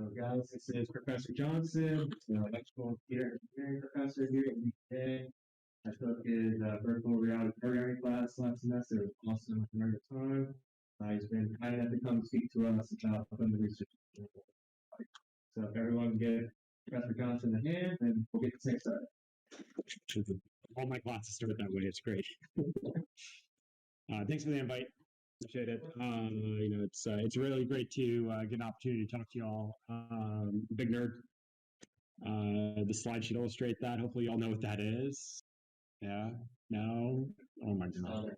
So, guys, this is Professor Johnson, the electrical and computer engineering professor here at UVA. I took his virtual reality programming class last semester. It was awesome. I learned a ton. He's been kind enough to come speak to us about some of the research. So, if everyone get Professor Johnson a hand, and we'll get this thing started. All my classes start that way. It's great. Thanks for the invite. Appreciate it. It's really great to get an opportunity to talk to you all. Big nerd. The slide should illustrate that. Hopefully, you all know what that is. Yeah. No. Oh my God.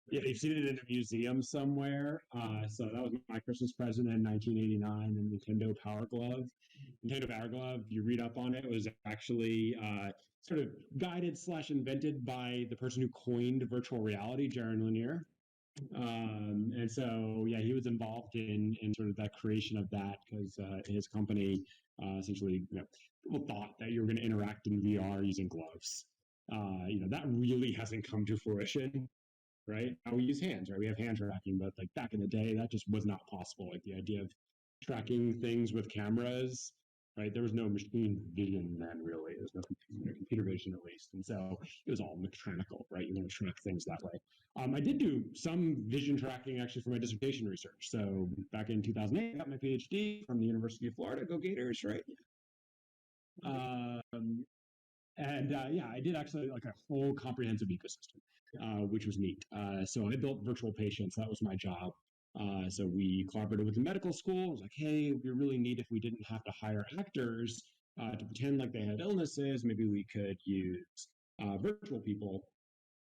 Yeah, you've seen it in a museum somewhere. So that was my Christmas present in 1989, the Nintendo Power Glove. Nintendo Power Glove, you read up on it, was actually sort of guided / invented by the person who coined virtual reality, Jaron Lanier. And so, yeah, he was involved in sort of that creation of that because his company essentially, people thought that you were going to interact in VR using gloves. That really hasn't come to fruition, right? Now we use hands, right? We have hand tracking, but like back in the day, that just was not possible. Like the idea of tracking things with cameras, right? There was no machine vision then, really. There was no computer vision, at least. And so it was all mechanical, right? You want to track things that way. I did do some vision tracking actually for my dissertation research. So back in 2008, I got my PhD from the University of Florida. Go Gators, right? I did actually like a whole comprehensive ecosystem, which was neat. So I built virtual patients. That was my job. So we collaborated with the medical school. It was like, hey, it'd be really neat if we didn't have to hire actors to pretend like they had illnesses. Maybe we could use virtual people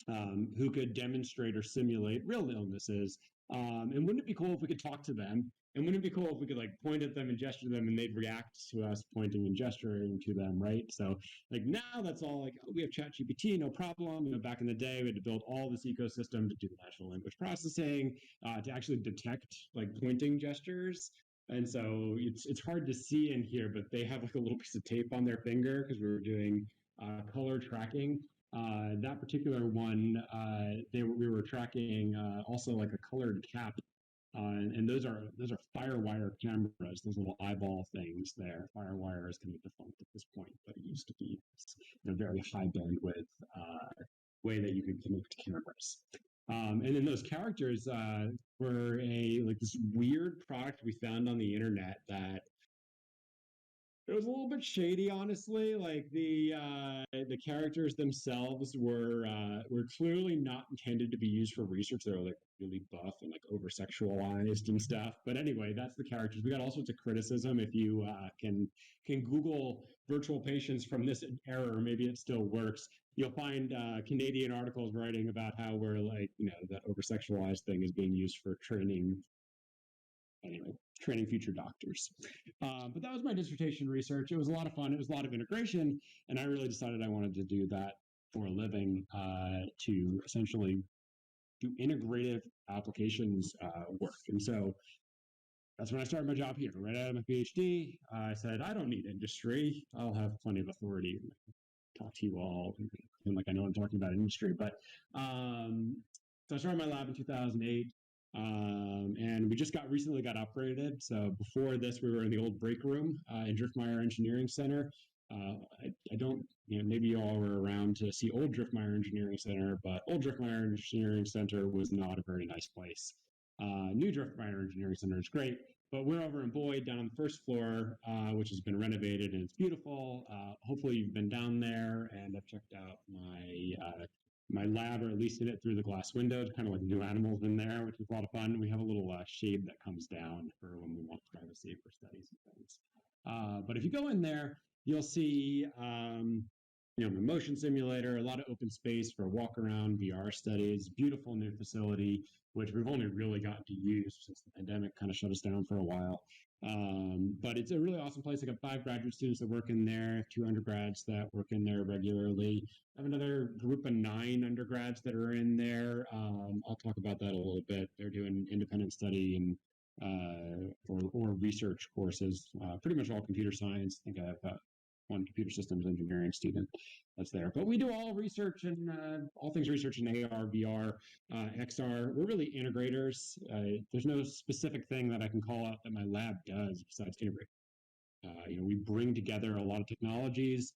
who could demonstrate or simulate real illnesses. And wouldn't it be cool if we could talk to them? And wouldn't it be cool if we could like point at them and gesture to them and they'd react to us pointing and gesturing to them, right? So like now that's all like, oh, we have ChatGPT, no problem. Back in the day, we had to build all this ecosystem to do the natural language processing, to actually detect like pointing gestures. And so it's hard to see in here, but they have like a little piece of tape on their finger because we were doing color tracking. That particular one, we were tracking also like a colored cap, and those are FireWire cameras. Those little eyeball things there. FireWire is kind of defunct at this point, but it used to be a very high bandwidth way that you could connect cameras. And then those characters were this weird product we found on the internet that it was a little bit shady, honestly. Like the characters themselves were clearly not intended to be used for research. They were like really buff and like over sexualized and stuff. But anyway, that's the characters. We got all sorts of criticism. If you can Google virtual patients from this era, maybe it still works. You'll find Canadian articles writing about how we're like, that over sexualized thing is being used for training. Anyway, training future doctors. But that was my dissertation research. It was a lot of fun. It was a lot of integration. And I really decided I wanted to do that for a living, to essentially do integrative applications work. And so that's when I started my job here. Right out of my PhD, I said, I don't need industry. I'll have plenty of authority to talk to you all. And like I know I'm talking about industry. But so I started my lab in 2008. And we just recently got upgraded. So before this, we were in the old break room in Driftmeyer Engineering Center. I don't, maybe you all were around to see old Driftmeyer Engineering Center, but old Driftmeyer Engineering Center was not a very nice place. New Driftmeyer Engineering Center is great, but we're over in Boyd down on the first floor, which has been renovated and it's beautiful. Hopefully you've been down there and have checked out my lab, or at least in it through the glass window, kind of like new animals in there, which is a lot of fun. We have a little shade that comes down for when we want privacy for studies and things. But if you go in there, you'll see, the motion simulator, a lot of open space for walk around VR studies, beautiful new facility, which we've only really gotten to use since the pandemic kind of shut us down for a while. But it's a really awesome place. I got 5 graduate students that work in there, 2 undergrads that work in there regularly. I have another group of 9 undergrads that are in there. I'll talk about that a little bit. They're doing independent study and or research courses, pretty much all computer science. I think I have one computer systems engineering student that's there. But we do all research and all things research in AR, VR, XR. We're really integrators. There's no specific thing that I can call out that my lab does besides integrate. We bring together a lot of technologies.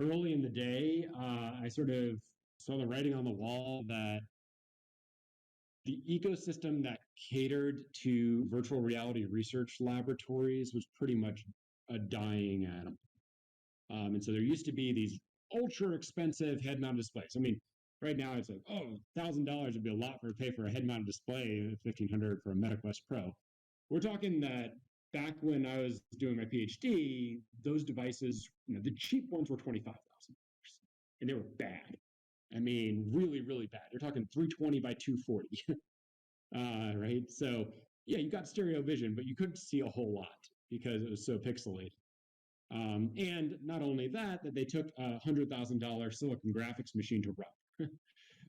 Early in the day, I sort of saw the writing on the wall that the ecosystem that catered to virtual reality research laboratories was pretty much a dying animal. And so there used to be these ultra expensive head mounted displays. I mean, right now it's like, oh, $1,000 would be a lot for pay for a head mounted display, $1,500 for a MetaQuest Pro. We're talking that back when I was doing my PhD, those devices, the cheap ones were $25,000, and they were bad. I mean, really, really bad. You're talking 320 by 240, right? So yeah, you got stereo vision, but you couldn't see a whole lot because it was so pixelated. And not only that they took a $100,000 silicon graphics machine to run.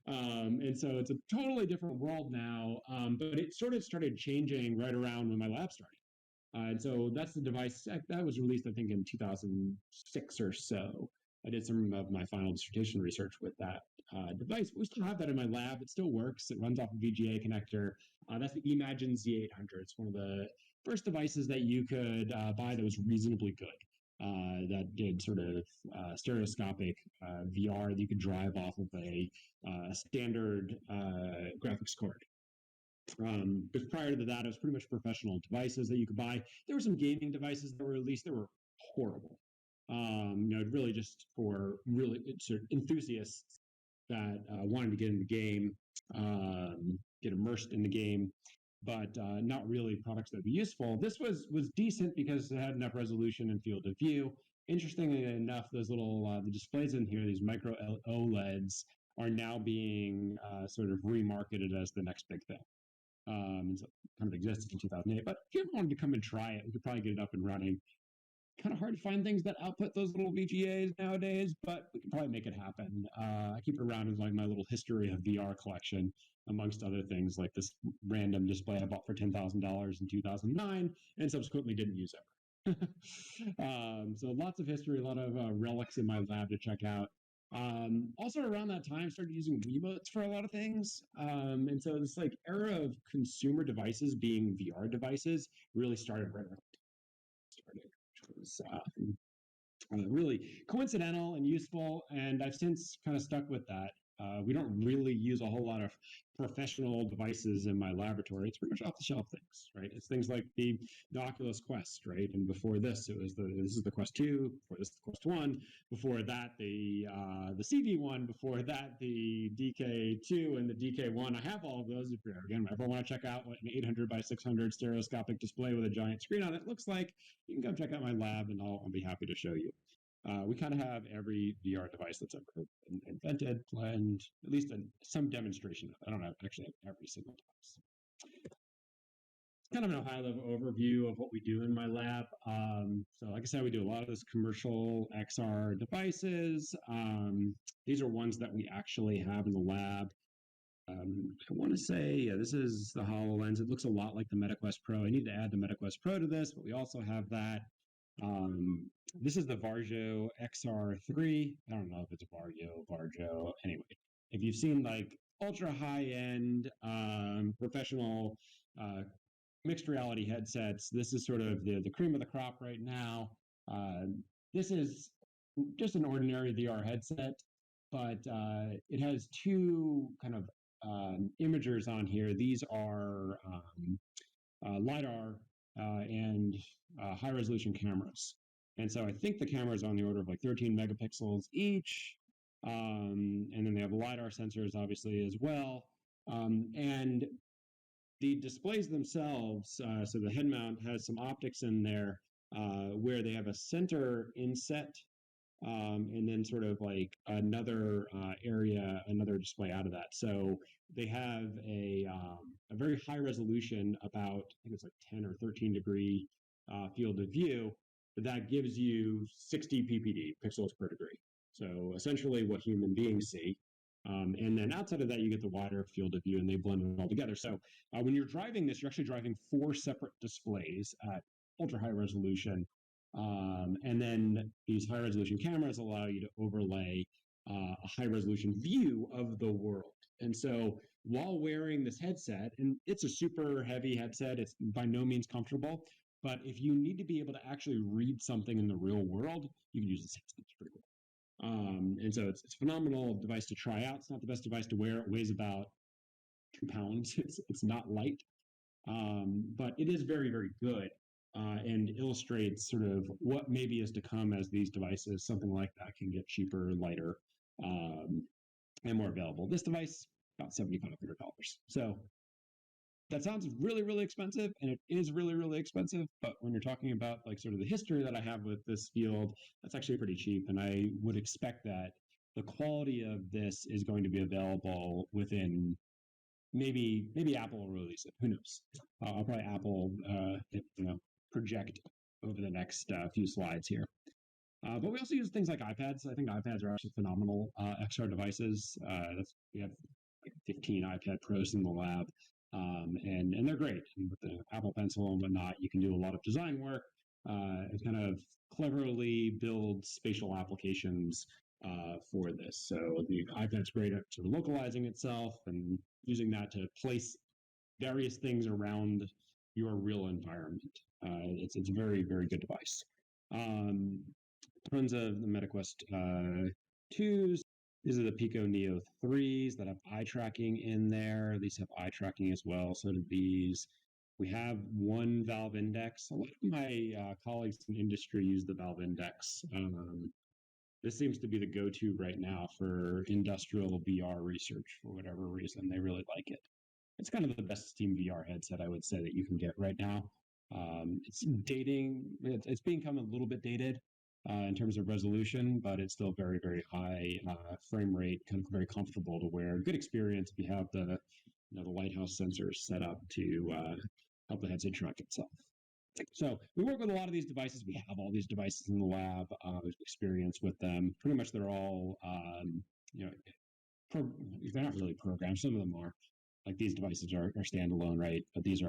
And so it's a totally different world now, but it sort of started changing right around when my lab started. And so that's the device that was released, I think, in 2006 or so. I did some of my final dissertation research with that device. We still have that in my lab. It still works. It runs off a VGA connector. That's the Imagine Z800. It's one of the first devices that you could buy that was reasonably good. That did sort of stereoscopic VR that you could drive off of a standard graphics card. Because prior to that, it was pretty much professional devices that you could buy. There were some gaming devices that were released that were horrible. Really just for really sort of enthusiasts that wanted to get in the game, get immersed in the game, but not really products that would be useful. This was decent because it had enough resolution and field of view. Interestingly enough, those little the displays in here, these micro OLEDs, are now being sort of remarketed as the next big thing. And so it kind of existed in 2008. But if you ever wanted to come and try it, we could probably get it up and running. Kind of hard to find things that output those little VGAs nowadays, but we can probably make it happen. I keep it around as like my little history of VR collection, amongst other things, like this random display I bought for $10,000 in 2009 and subsequently didn't use ever. So lots of history, a lot of relics in my lab to check out. Also around that time, I started using Wiimotes for a lot of things. And so this like era of consumer devices being VR devices really started right around. Which was really coincidental and useful, and I've since kind of stuck with that. We don't really use a whole lot of professional devices in my laboratory. It's pretty much off-the-shelf things, right? It's things like the Oculus Quest, right? And before this, this is the Quest 2. Before this, the Quest 1. Before that, the CV1. Before that, the DK2 and the DK1. I have all of those. If you ever want to check out what an 800 by 600 stereoscopic display with a giant screen on it looks like, you can come check out my lab, and I'll be happy to show you. We kind of have every VR device that's ever been invented, and at least some demonstration of it. I don't actually have every single device. It's kind of a high-level overview of what we do in my lab. So like I said, we do a lot of this commercial XR devices. These are ones that we actually have in the lab. I want to say, this is the HoloLens. It looks a lot like the MetaQuest Pro. I need to add the MetaQuest Pro to this, but we also have that. This is the Varjo XR3. I don't know if it's Varjo. Anyway, if you've seen like ultra high-end professional mixed reality headsets, this is sort of the cream of the crop right now. This is just an ordinary VR headset, but it has two kind of imagers on here. These are LiDAR and high-resolution cameras. And so I think the camera is on the order of like 13 megapixels each. And then they have LiDAR sensors, obviously, as well. And the displays themselves, so the head mount has some optics in there where they have a center inset and then sort of like another area, another display out of that. So they have a very high resolution, about, I think it's like 10 or 13 degree field of view, but that gives you 60 ppd, pixels per degree. So essentially what human beings see. And then outside of that, you get the wider field of view, and they blend it all together. So when you're driving this, you're actually driving 4 separate displays at ultra high resolution. And then these high resolution cameras allow you to overlay a high resolution view of the world. And so while wearing this headset, and it's a super heavy headset, it's by no means comfortable, But if you need to be able to actually read something in the real world, you can use this. It's pretty cool. And so it's a phenomenal device to try out. It's not the best device to wear. It weighs about 2 pounds. It's not light, but it is very, very good, and illustrates sort of what maybe is to come as these devices, something like that, can get cheaper, lighter, and more available. This device, about $7,500. So that sounds really, really expensive, and it is really, really expensive. But when you're talking about like sort of the history that I have with this field, that's actually pretty cheap. And I would expect that the quality of this is going to be available within maybe Apple will release it. Who knows? I'll probably Apple project over the next few slides here. But we also use things like iPads. I think iPads are actually phenomenal XR devices. We have like 15 iPad Pros in the lab, and they're great. And with the Apple Pencil and whatnot, you can do a lot of design work and kind of cleverly build spatial applications for this. So the iPad's great at sort of localizing itself and using that to place various things around your real environment. It's a very, very good device. Tons of the MetaQuest 2s. These are the Pico Neo 3s that have eye tracking in there. These have eye tracking as well. So do these. We have one Valve Index. A lot of my colleagues in industry use the Valve Index. This seems to be the go-to right now for industrial VR research for whatever reason. They really like it. It's kind of the best Steam VR headset, I would say, that you can get right now. It's dating. It's become a little bit dated in terms of resolution, but it's still very, very high frame rate, kind of very comfortable to wear. Good experience if you have the Lighthouse sensors set up to help the headset track itself. So we work with a lot of these devices. We have all these devices in the lab. There's experience with them. Pretty much they're all, they're not really programmed. Some of them are. Like these devices are standalone, right? But these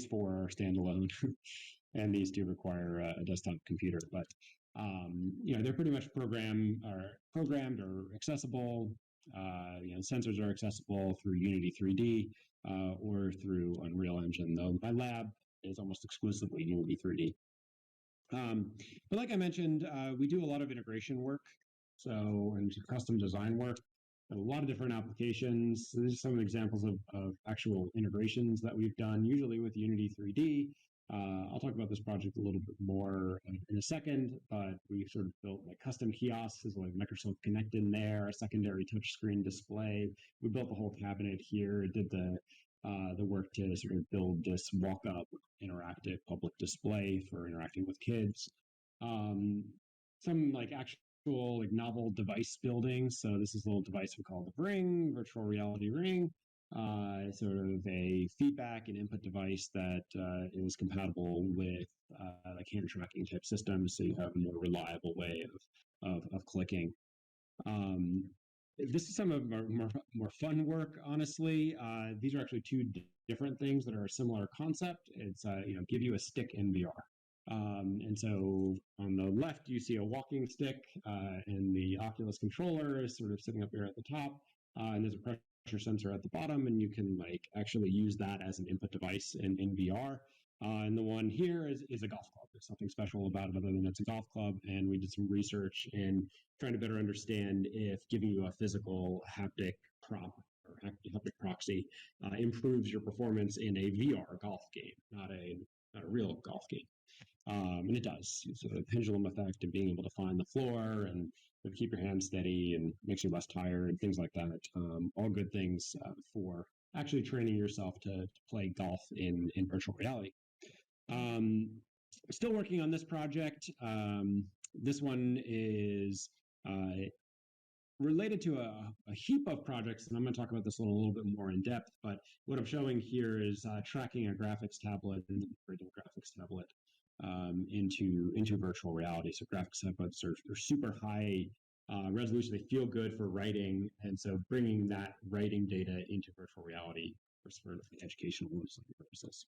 four are standalone, and these do require a desktop computer. But they're pretty much programmed or accessible. Sensors are accessible through Unity 3D or through Unreal Engine. Though my lab is almost exclusively Unity 3D. But like I mentioned, we do a lot of integration work, and custom design work. A lot of different applications. So these are some examples of actual integrations that we've done, usually with Unity 3D. I'll talk about this project a little bit more in a second, but we sort of built like custom kiosks, like Microsoft Connect in there, a secondary touchscreen display. We built the whole cabinet here, did the work to sort of build this walk-up interactive public display for interacting with kids. Some like actual novel device building. So this is a little device we call the Ring, virtual reality ring, sort of a feedback and input device that is compatible with like hand tracking type systems, so you have a more reliable way of clicking. This is some of our more fun work, honestly. These are actually two different things that are a similar concept. It's give you a stick in VR. And so on the left, you see a walking stick, and the Oculus controller is sort of sitting up here at the top, and there's a pressure sensor at the bottom, and you can like actually use that as an input device in VR. And the one here is a golf club. There's nothing special about it other than it's a golf club, and we did some research in trying to better understand if giving you a physical haptic prop or haptic proxy improves your performance in a VR golf game, not a real golf game. And it does. So the pendulum effect of being able to find the floor and keep your hand steady and makes you less tired and things like that. All good things for actually training yourself to play golf in virtual reality. Still working on this project. This one is related to a heap of projects, and I'm going to talk about this a little bit more in depth, but what I'm showing here is tracking a graphics tablet and integrating a graphics tablet into virtual reality. So graphics tablets are super high resolution. They feel good for writing, and so bringing that writing data into virtual reality for educational purposes.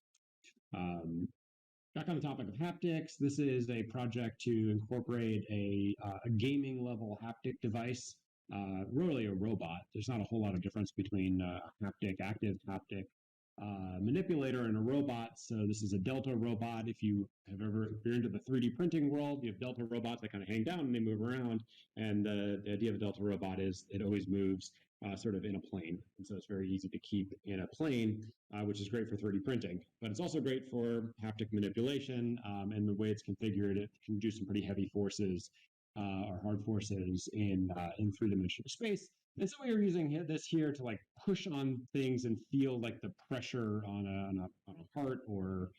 Back on the topic of haptics, this is a project to incorporate a gaming level haptic device, really a robot. There's not a whole lot of difference between haptic, active haptic, manipulator and a robot. So this is a Delta robot. If you're into the 3D printing world, you have Delta robots that kind of hang down and they move around. And the idea of a Delta robot is it always moves sort of in a plane. And so it's very easy to keep in a plane, which is great for 3D printing. But it's also great for haptic manipulation. And the way it's configured, it can do some pretty heavy forces or hard forces in three-dimensional space. And so we were using this here to like push on things and feel like the pressure on a heart or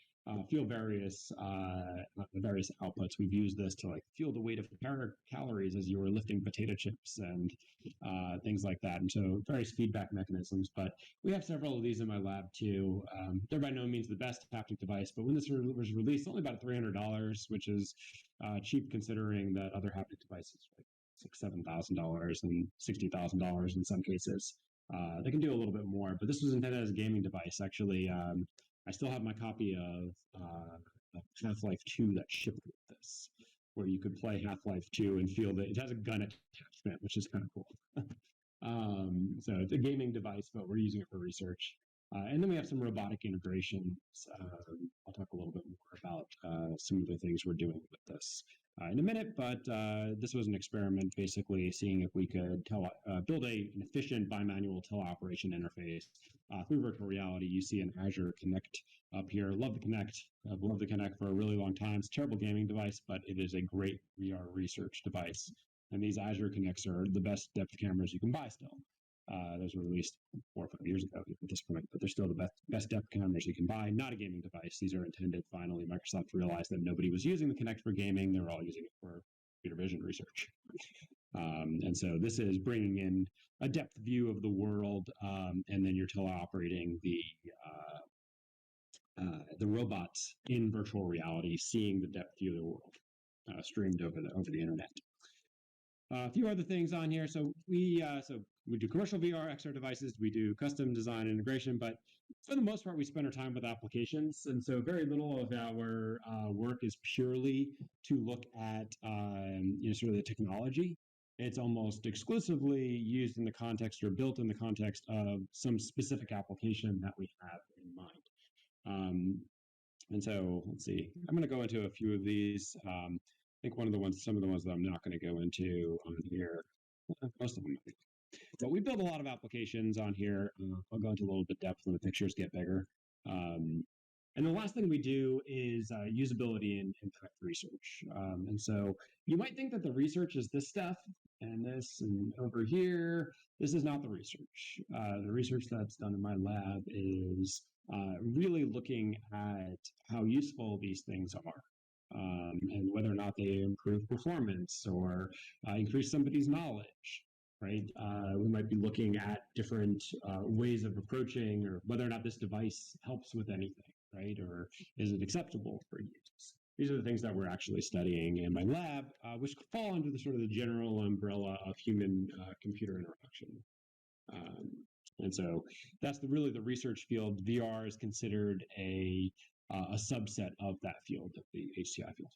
feel various outputs. We've used this to like feel the weight of calories as you were lifting potato chips and things like that. And so various feedback mechanisms. But we have several of these in my lab too. They're by no means the best haptic device, but when this was released, only about $300, which is cheap considering that other haptic devices like $6,000-$7,000 and $60,000 in some cases. They can do a little bit more, but this was intended as a gaming device. Actually, I still have my copy of Half-Life 2 that shipped with this, where you could play Half-Life 2 and feel that it has a gun attachment, which is kind of cool. So it's a gaming device, but we're using it for research. And then we have some robotic integrations. I'll talk a little bit more about some of the things we're doing with this in a minute, but this was an experiment basically seeing if we could build an efficient bimanual teleoperation interface through virtual reality. You see an Azure Connect up here. Love the Connect. I've loved the Connect for a really long time. It's a terrible gaming device, but it is a great VR research device. And these Azure Connects are the best depth cameras you can buy still. Those were released 4 or 5 years ago at this point, but they're still the best depth cameras you can buy. Not a gaming device. These are intended. Finally, Microsoft realized that nobody was using the Kinect for gaming. They were all using it for computer vision research. And so this is bringing in a depth view of the world, and then you're teleoperating the robots in virtual reality, seeing the depth view of the world streamed over the internet. A few other things on here. So we do commercial VR XR devices. We do custom design integration, but for the most part, we spend our time with applications. And so very little of our work is purely to look at sort of the technology. It's almost exclusively used in the context or built in the context of some specific application that we have in mind. And so let's see. I'm going to go into a few of these. I think some of the ones that I'm not going to go into on here, most of them. But we build a lot of applications on here. I'll go into a little bit depth when the pictures get bigger. And the last thing we do is usability and impact research. And so you might think that the research is this stuff and this and over here. This is not the research. The research that's done in my lab is really looking at how useful these things are. And whether or not they improve performance or increase somebody's knowledge, right? We might be looking at different ways of approaching, or whether or not this device helps with anything, right? Or is it acceptable for use? These are the things that we're actually studying in my lab, which fall under the sort of the general umbrella of human-computer interaction. And so that's really the research field. VR is considered a subset of that field, of the HCI field.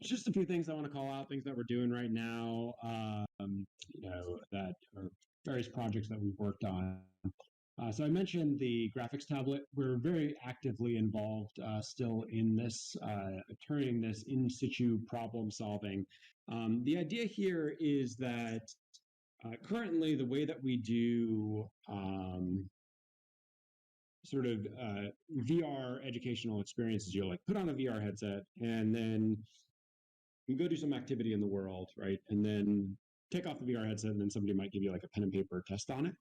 Just a few things I want to call out, things that we're doing right now, that are various projects that we've worked on. So I mentioned the graphics tablet. We're very actively involved still in this, turning this in situ problem solving. The idea here is that currently the way that we do sort of VR educational experiences, you'll like put on a VR headset and then you go do some activity in the world, right? And then take off the VR headset and then somebody might give you like a pen and paper test on it,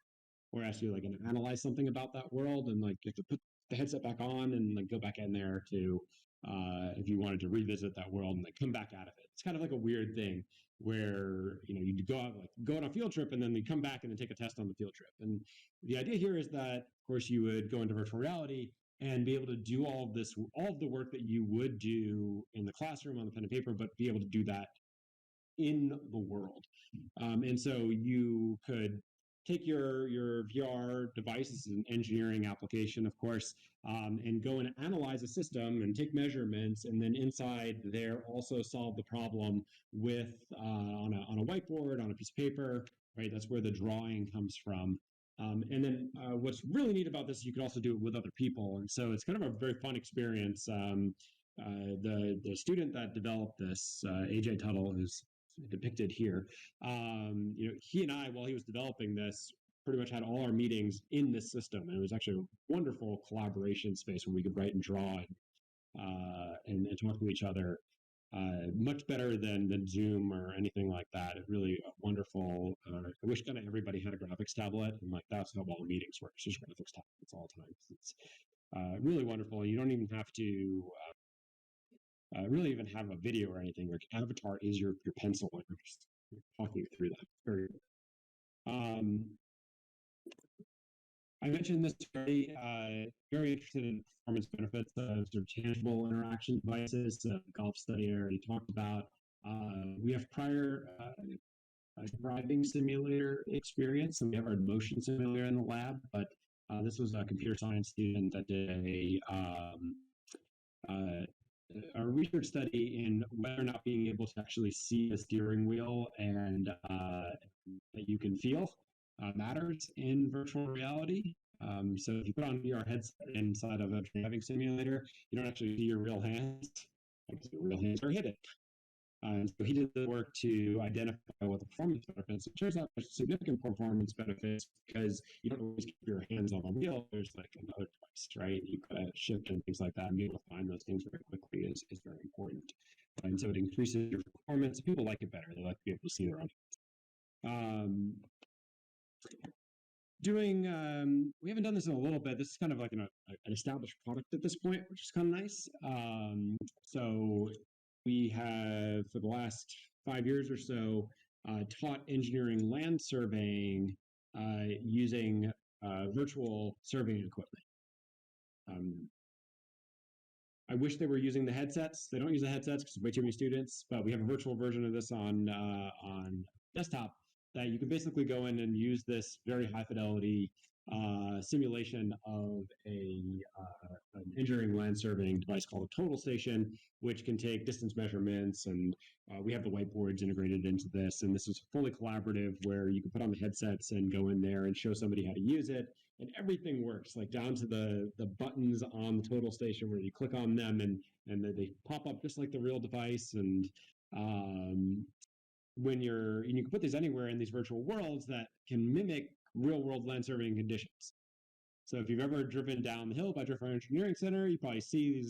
or ask you like to analyze something about that world, and like you have to put the headset back on and like go back in there to if you wanted to revisit that world and like come back out of it. It's kind of like a weird thing where you go out on a field trip and then you come back and then take a test on the field trip. And the idea here is that, of course, you would go into virtual reality and be able to do all of the work that you would do in the classroom on the pen and paper, but be able to do that in the world. And so you could take your VR device, as an engineering application, of course, and go and analyze a system and take measurements, and then inside there also solve the problem with on a whiteboard, on a piece of paper, right? That's where the drawing comes from. And then what's really neat about this, you can also do it with other people. And so it's kind of a very fun experience. The student that developed this, AJ Tuttle, who's depicted here, he and I, while he was developing this, pretty much had all our meetings in this system. And it was actually a wonderful collaboration space where we could write and draw and talk to each other. Much better than Zoom or anything like that. It really wonderful. I wish kind of everybody had a graphics tablet, and like that's how all meetings work. It's just graphics tablets all the time. It's really wonderful. You don't even have to really even have a video or anything. Like avatar is your pencil, and you're just talking through that. Very I mentioned this already. Very interested in performance benefits of sort of tangible interaction devices. Golf study I already talked about. We have prior driving simulator experience, and we have our motion simulator in the lab. But this was a computer science student that did a research study in whether or not being able to actually see the steering wheel and that you can feel matters in virtual reality. So if you put on VR headset inside of a driving simulator, you don't actually see your real hands, because your real hands are hidden. So he did the work to identify what the performance benefits. It turns out there's significant performance benefits because you don't always keep your hands on the wheel. There's like another device, right? You gotta shift and things like that, and be able to find those things very quickly is very important. And so it increases your performance. People like it better. They like to be able to see their own hands. We haven't done this in a little bit. This is kind of like an established product at this point, which is kind of nice. So we have, for the last 5 years or so, taught engineering land surveying using virtual surveying equipment. I wish they were using the headsets. They don't use the headsets because way too many students, but we have a virtual version of this on desktop that you can basically go in and use this very high fidelity simulation of an engineering land surveying device called a total station, which can take distance measurements. And we have the whiteboards integrated into this. And this is fully collaborative where you can put on the headsets and go in there and show somebody how to use it. And everything works, like down to the buttons on the total station where you click on them and they pop up just like the real device. And you can put these anywhere in these virtual worlds that can mimic real world land surveying conditions. So if you've ever driven down the hill by Drift Engineering Center, you probably see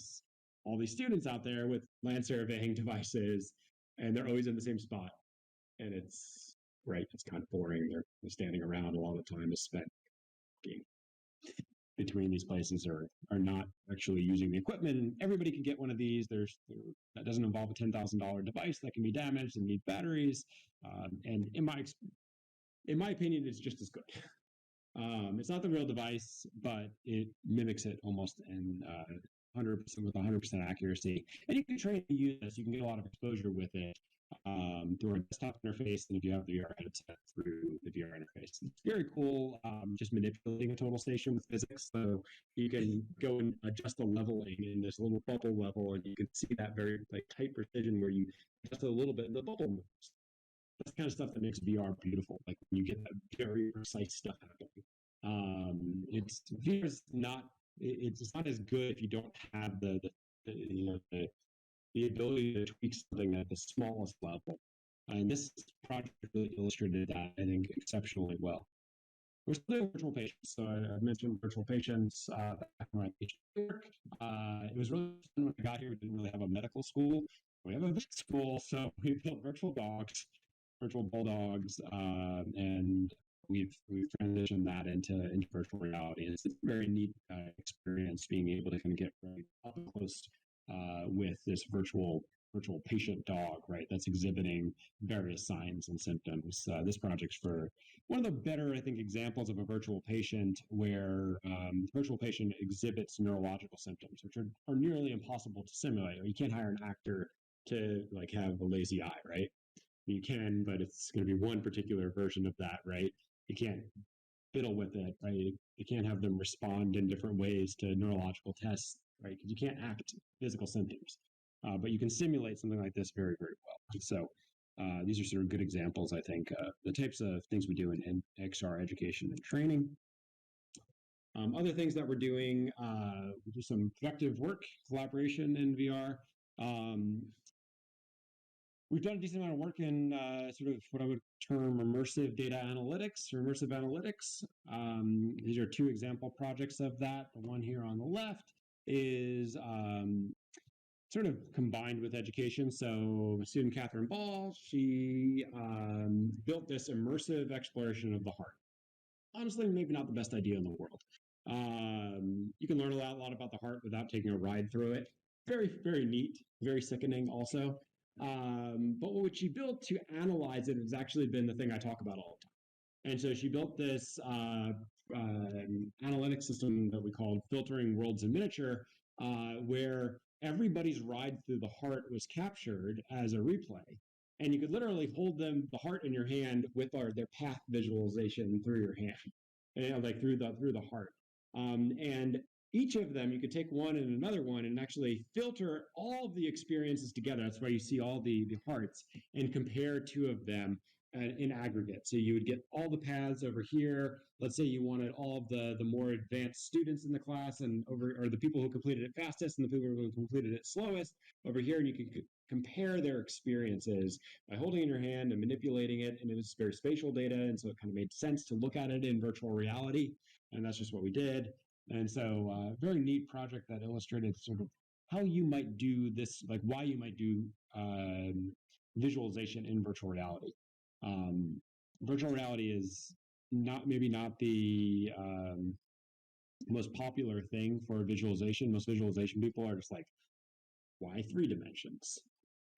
all these students out there with land surveying devices, and they're always in the same spot. And it's great. It's kind of boring. They're standing around. A lot of the time is spent between these places are not actually using the equipment. Everybody can get one of these. That doesn't involve a $10,000 device that can be damaged and need batteries. And in my opinion, it's just as good. It's not the real device, but it mimics it almost in 100% with 100% accuracy. And you can train to use this. You can get a lot of exposure with it through a desktop interface, and if you have the VR headset through the VR interface. It's very cool, just manipulating a total station with physics. So you can go and adjust the leveling in this little bubble level, and you can see that very tight precision where you adjust it a little bit and the bubble moves. That's the kind of stuff that makes VR beautiful. Like when you get that very precise stuff happening. VR's not. It's not as good if you don't have the ability to tweak something at the smallest level. And this project really illustrated that, I think, exceptionally well. We're still doing virtual patients. So I mentioned virtual patients back in my PhD work. It was really fun when I got here. We didn't really have a medical school. We have a vet school, so we built virtual dogs, virtual bulldogs, and we've transitioned that into virtual reality. It's a very neat experience being able to kind of get right up close with this virtual patient dog, right? That's exhibiting various signs and symptoms. This project's for one of the better, I think, examples of a virtual patient where the virtual patient exhibits neurological symptoms, which are nearly impossible to simulate. Or you can't hire an actor to have a lazy eye, right? You can, but it's going to be one particular version of that, right? You can't fiddle with it, right? You can't have them respond in different ways to neurological tests, right? Because you can't act physical symptoms. But you can simulate something like this very, very well. So These are sort of good examples, I think, the types of things we do in XR education and training. Other things that we're doing, we do some productive work, collaboration in VR. We've done a decent amount of work in sort of what I would term immersive data analytics or immersive analytics. These are two example projects of that. The one here on the left is sort of combined with education. So student Catherine Ball, she built this immersive exploration of the heart. Honestly, maybe not the best idea in the world. You can learn a lot about the heart without taking a ride through it. Very, very neat, very sickening also. But what she built to analyze it has actually been the thing I talk about all the time. And so she built this analytic system that we called Filtering Worlds in Miniature, where everybody's ride through the heart was captured as a replay. And you could literally hold the heart in your hand with their path visualization through your hand, and like through the heart. And each of them, you could take one and another one and actually filter all of the experiences together. That's why you see all the hearts, and compare two of them in aggregate. So you would get all the paths over here. Let's say you wanted all of the more advanced students in the class or the people who completed it fastest and the people who completed it slowest over here, and you can compare their experiences by holding in your hand and manipulating it. And it was very spatial data, and so it kind of made sense to look at it in virtual reality. And that's just what we did. And so very neat project that illustrated sort of how you might do this, like why you might do visualization in virtual reality. Virtual reality is maybe not the most popular thing for visualization. Most visualization people are just like, why 3 dimensions?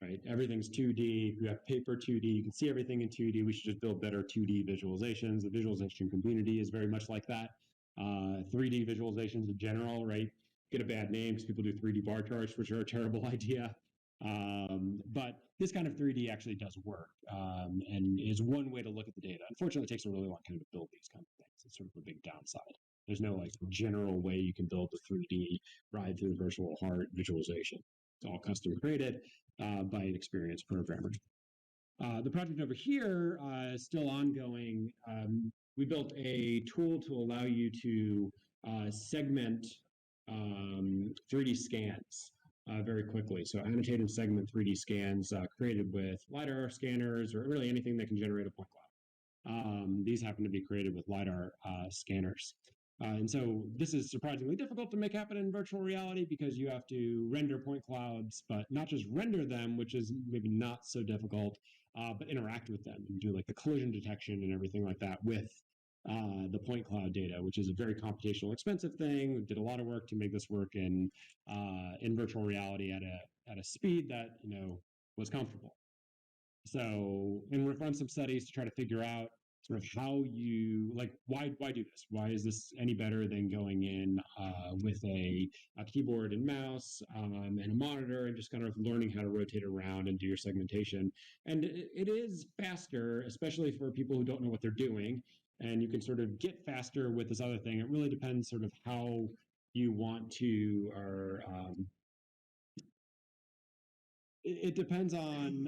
Right? Everything's 2D. You have paper 2D. You can see everything in 2D. We should just build better 2D visualizations. The visualization community is very much like that. 3D visualizations in general, right, get a bad name because people do 3D bar charts, which are a terrible idea. But this kind of 3D actually does work, and is one way to look at the data. Unfortunately, it takes a really long time to build these kind of things. It's sort of a big downside. There's no like general way you can build the 3D ride through virtual heart visualization. It's all custom created by an experienced programmer. The project over here is still ongoing. We built a tool to allow you to segment 3D scans very quickly. So annotated segment 3D scans created with LiDAR scanners, or really anything that can generate a point cloud. These happen to be created with LiDAR scanners. And so this is surprisingly difficult to make happen in virtual reality because you have to render point clouds, but not just render them, which is maybe not so difficult, but interact with them and do like the collision detection and everything like that with the point cloud data, which is a very computational, expensive thing. We did a lot of work to make this work in virtual reality at a speed that was comfortable. So, and we've run some studies to try to figure out sort of how you why do this? Why is this any better than going in with a keyboard and mouse and a monitor and just kind of learning how to rotate around and do your segmentation? And it is faster, especially for people who don't know what they're doing. And you can sort of get faster with this other thing. It really depends sort of how you want to, or it depends on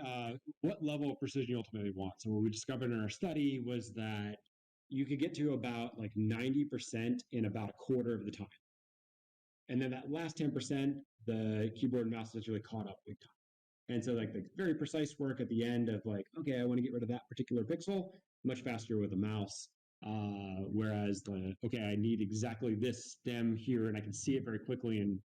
what level of precision you ultimately want. So what we discovered in our study was that you could get to about like 90% in about a quarter of the time. And then that last 10%, the keyboard and mouse essentially caught up big time. And so like the very precise work at the end of like, okay, I want to get rid of that particular pixel, much faster with a mouse. Whereas okay, I need exactly this stem here and I can see it very quickly and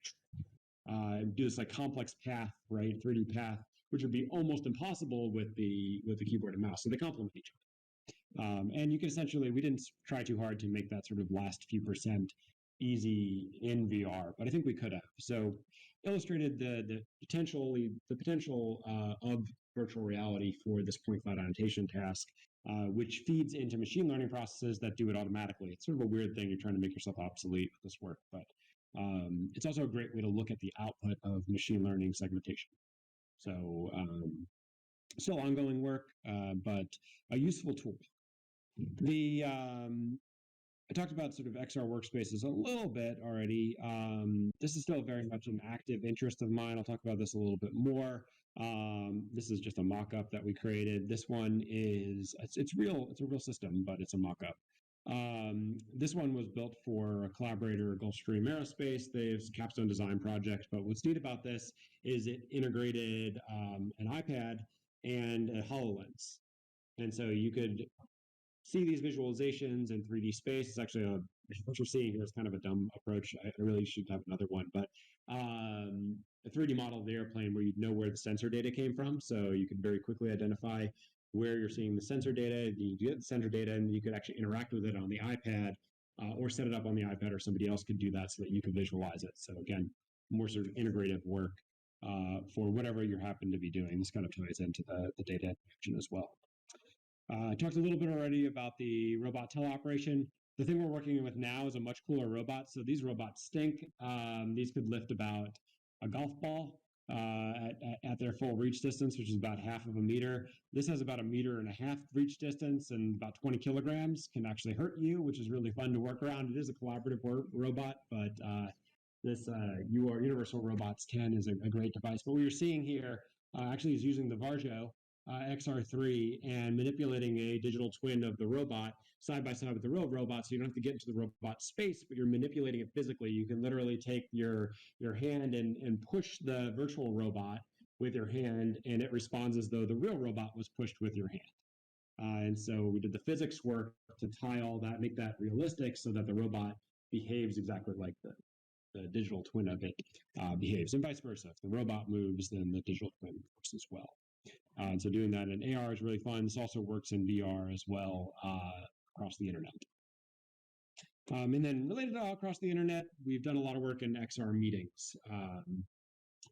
do this like complex path, right, 3D path, which would be almost impossible with the keyboard and mouse. So they complement each other. And you can essentially, we didn't try too hard to make that sort of last few percent easy in VR, but I think we could have. So illustrated the potential of virtual reality for this point cloud annotation task, which feeds into machine learning processes that do it automatically. It's sort of a weird thing. You're trying to make yourself obsolete with this work, but it's also a great way to look at the output of machine learning segmentation. So still ongoing work, but a useful tool. The I talked about sort of XR workspaces a little bit already. This is still very much an active interest of mine. I'll talk about this a little bit more. This is just a mock-up that we created. This one is, it's real, it's a real system, but it's a mock-up. This one was built for a collaborator, Gulfstream Aerospace. They've capstone design project, but what's neat about this is it integrated an iPad and a HoloLens. And so you could see these visualizations in 3D space. It's actually what you're seeing here is kind of a dumb approach. I really should have another one, but a 3D model of the airplane where you'd know where the sensor data came from. So you could very quickly identify where you're seeing the sensor data. You get the sensor data and you could actually interact with it on the iPad or set it up on the iPad, or somebody else could do that so that you could visualize it. So again, more sort of integrative work for whatever you happen to be doing. This kind of ties into the data interaction as well. I talked a little bit already about the robot teleoperation. The thing we're working with now is a much cooler robot. So these robots stink. These could lift about a golf ball at their full reach distance, which is about half of a meter. This has about 1.5 meters reach distance and about 20 kilograms, can actually hurt you, which is really fun to work around. It is a collaborative robot, but this Universal Robots 10 is a great device. But what you're seeing here actually is using the Varjo XR3 and manipulating a digital twin of the robot side by side with the real robot, so you don't have to get into the robot space, but you're manipulating it physically. You can literally take your hand and push the virtual robot with your hand, and it responds as though the real robot was pushed with your hand. And so we did the physics work to tie all that, make that realistic so that the robot behaves exactly like the digital twin of it behaves, and vice versa. If the robot moves, then the digital twin works as well. And so doing that in AR is really fun. This also works in VR as well across the internet. And then related to all across the internet, we've done a lot of work in XR meetings.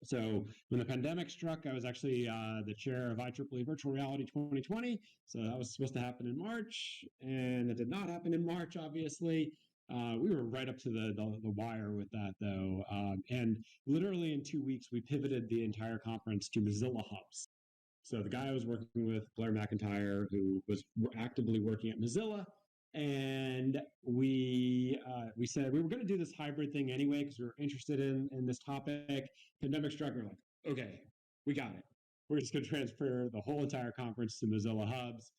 So when the pandemic struck, I was actually the chair of IEEE Virtual Reality 2020. So that was supposed to happen in March, and it did not happen in March, obviously. We were right up to the wire with that, though. And literally in 2 weeks, we pivoted the entire conference to Mozilla Hubs. So the guy I was working with, Blair McIntyre, who was actively working at Mozilla, and we said we were going to do this hybrid thing anyway because we were interested in this topic. Pandemic struck, we're like, okay, we got it. We're just going to transfer the whole entire conference to Mozilla Hubs.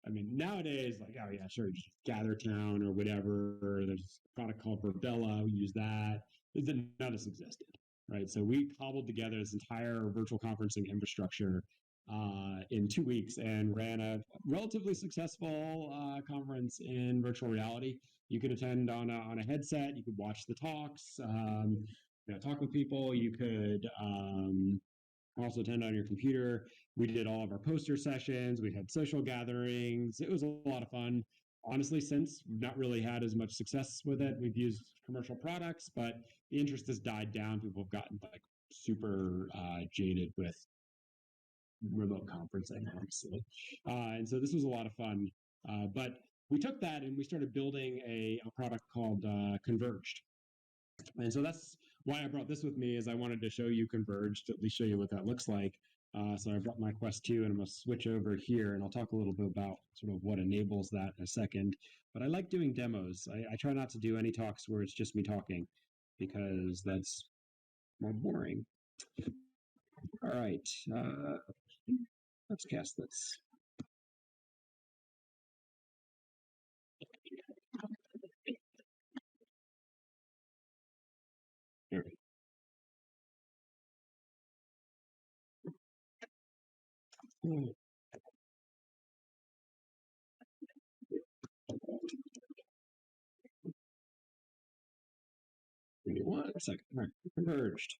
I mean, nowadays, like, oh yeah, sure, just GatherTown or whatever. There's a product called Verbella. We use that. None of this existed, right? So we cobbled together this entire virtual conferencing infrastructure in 2 weeks and ran a relatively successful conference in virtual reality. You could attend on a headset. You could watch the talks, talk with people. You could also attend on your computer. We did all of our poster sessions. We had social gatherings. It was a lot of fun. Honestly, since we've not really had as much success with it, we've used commercial products, but the interest has died down. People have gotten like super jaded with remote conferencing, honestly. And so this was a lot of fun. But we took that and we started building a product called Converged. And so that's why I brought this with me, is I wanted to show you Converged, at least show you what that looks like. So I brought my Quest 2 and I'm going to switch over here and I'll talk a little bit about sort of what enables that in a second. But I like doing demos. I try not to do any talks where it's just me talking because that's more boring. All right. Let's cast this. Here we go. Give me 1 second. All right, Converged.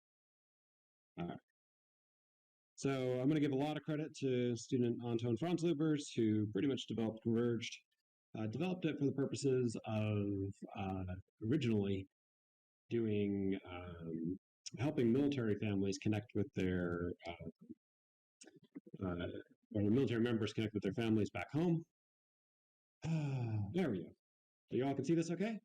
All right. So I'm going to give a lot of credit to student Anton Franzlubers, who pretty much developed Converged. Developed it for the purposes of originally doing helping military families connect with their or military members connect with their families back home. There we go. So you all can see this okay?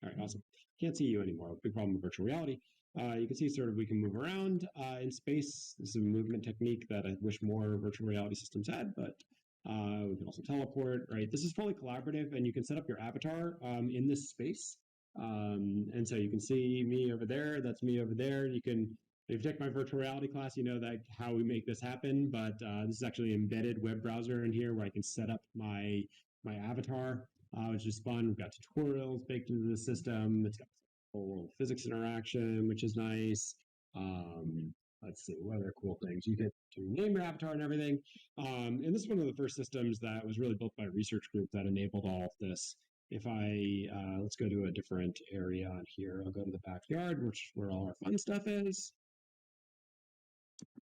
All right, awesome. Can't see you anymore. Big problem with virtual reality. You can see sort of we can move around in space. This is a movement technique that I wish more virtual reality systems had, but We can also teleport, right? This is fully collaborative, and you can set up your avatar in this space. And so you can see me over there. That's me over there. You can, if you take my virtual reality class, you know that how we make this happen. But this is actually an embedded web browser in here where I can set up my avatar, which is fun. We've got tutorials baked into the system. It's got whole world physics interaction, which is nice. Let's see, what other cool things? You get to name your avatar and everything. And this is one of the first systems that was really built by a research group that enabled all of this. If I, let's go to a different area on here. I'll go to the backyard, which is where all our fun stuff is.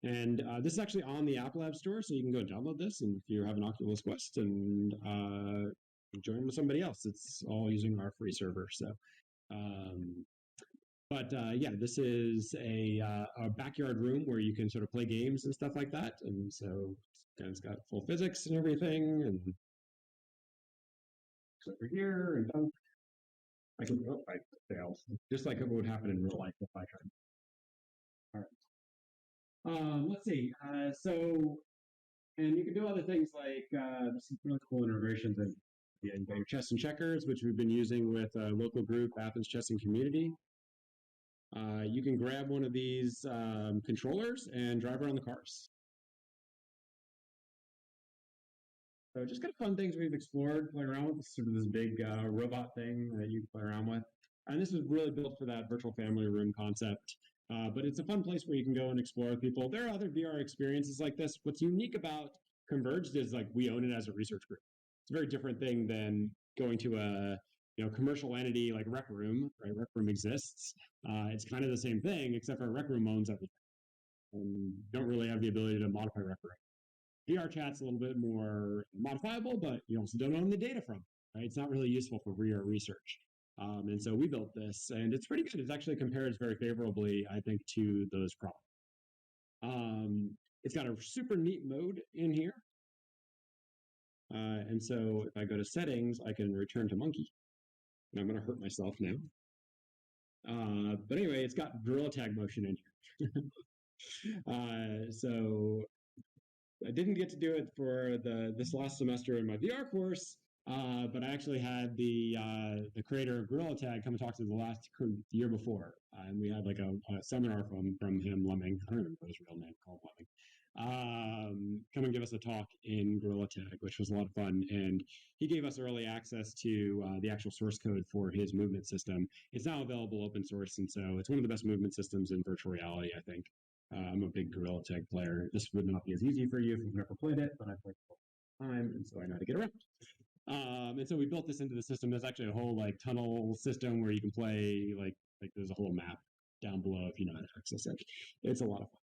And this is actually on the Apple App Store, so you can go download this. And if you have an Oculus Quest and join with somebody else, it's all using our free server. So, yeah, this is a backyard room where you can sort of play games and stuff like that. And so it's got full physics and everything. And over here, and I failed, just like it would happen in real life if I tried. All right. Let's see. And you can do other things like some really cool integrations. And you got your chess and checkers, which we've been using with a local group, Athens Chess and Community. You can grab one of these controllers and drive around the cars. So just kind of fun things we've explored, playing around with, sort of this big robot thing that you can play around with. And this was really built for that virtual family room concept. But it's a fun place where you can go and explore with people. There are other VR experiences like this. What's unique about Converged is like we own it as a research group. It's a very different thing than going to a commercial entity like Rec Room, right? Rec Room exists. It's kind of the same thing, except for Rec Room owns everything. And don't really have the ability to modify Rec Room. VR chat's a little bit more modifiable, but you also don't own the data from it, right? It's not really useful for VR research. And so we built this, and it's pretty good. It actually compares very favorably, I think, to those problems. It's got a super neat mode in here. And so if I go to settings, I can return to monkey. And I'm going to hurt myself now. But anyway, it's got gorilla tag motion in here. So I didn't get to do it for this last semester in my VR course, but I actually had the creator of Gorilla Tag come and talk to the year before, and we had like a seminar from him, Lemming. I don't remember his real name, called Lemming. Come and give us a talk in Gorilla Tag, which was a lot of fun, and he gave us early access to the actual source code for his movement system. It's now available open source, and so it's one of the best movement systems in virtual reality, I think. I'm a big Gorilla Tag player. This would not be as easy for you if you've never played it, but I've played it all the time, and so I know how to get around. And so we built this into the system. There's actually a whole like tunnel system where you can play like there's a whole map down below if you know how to access it. It's a lot of fun.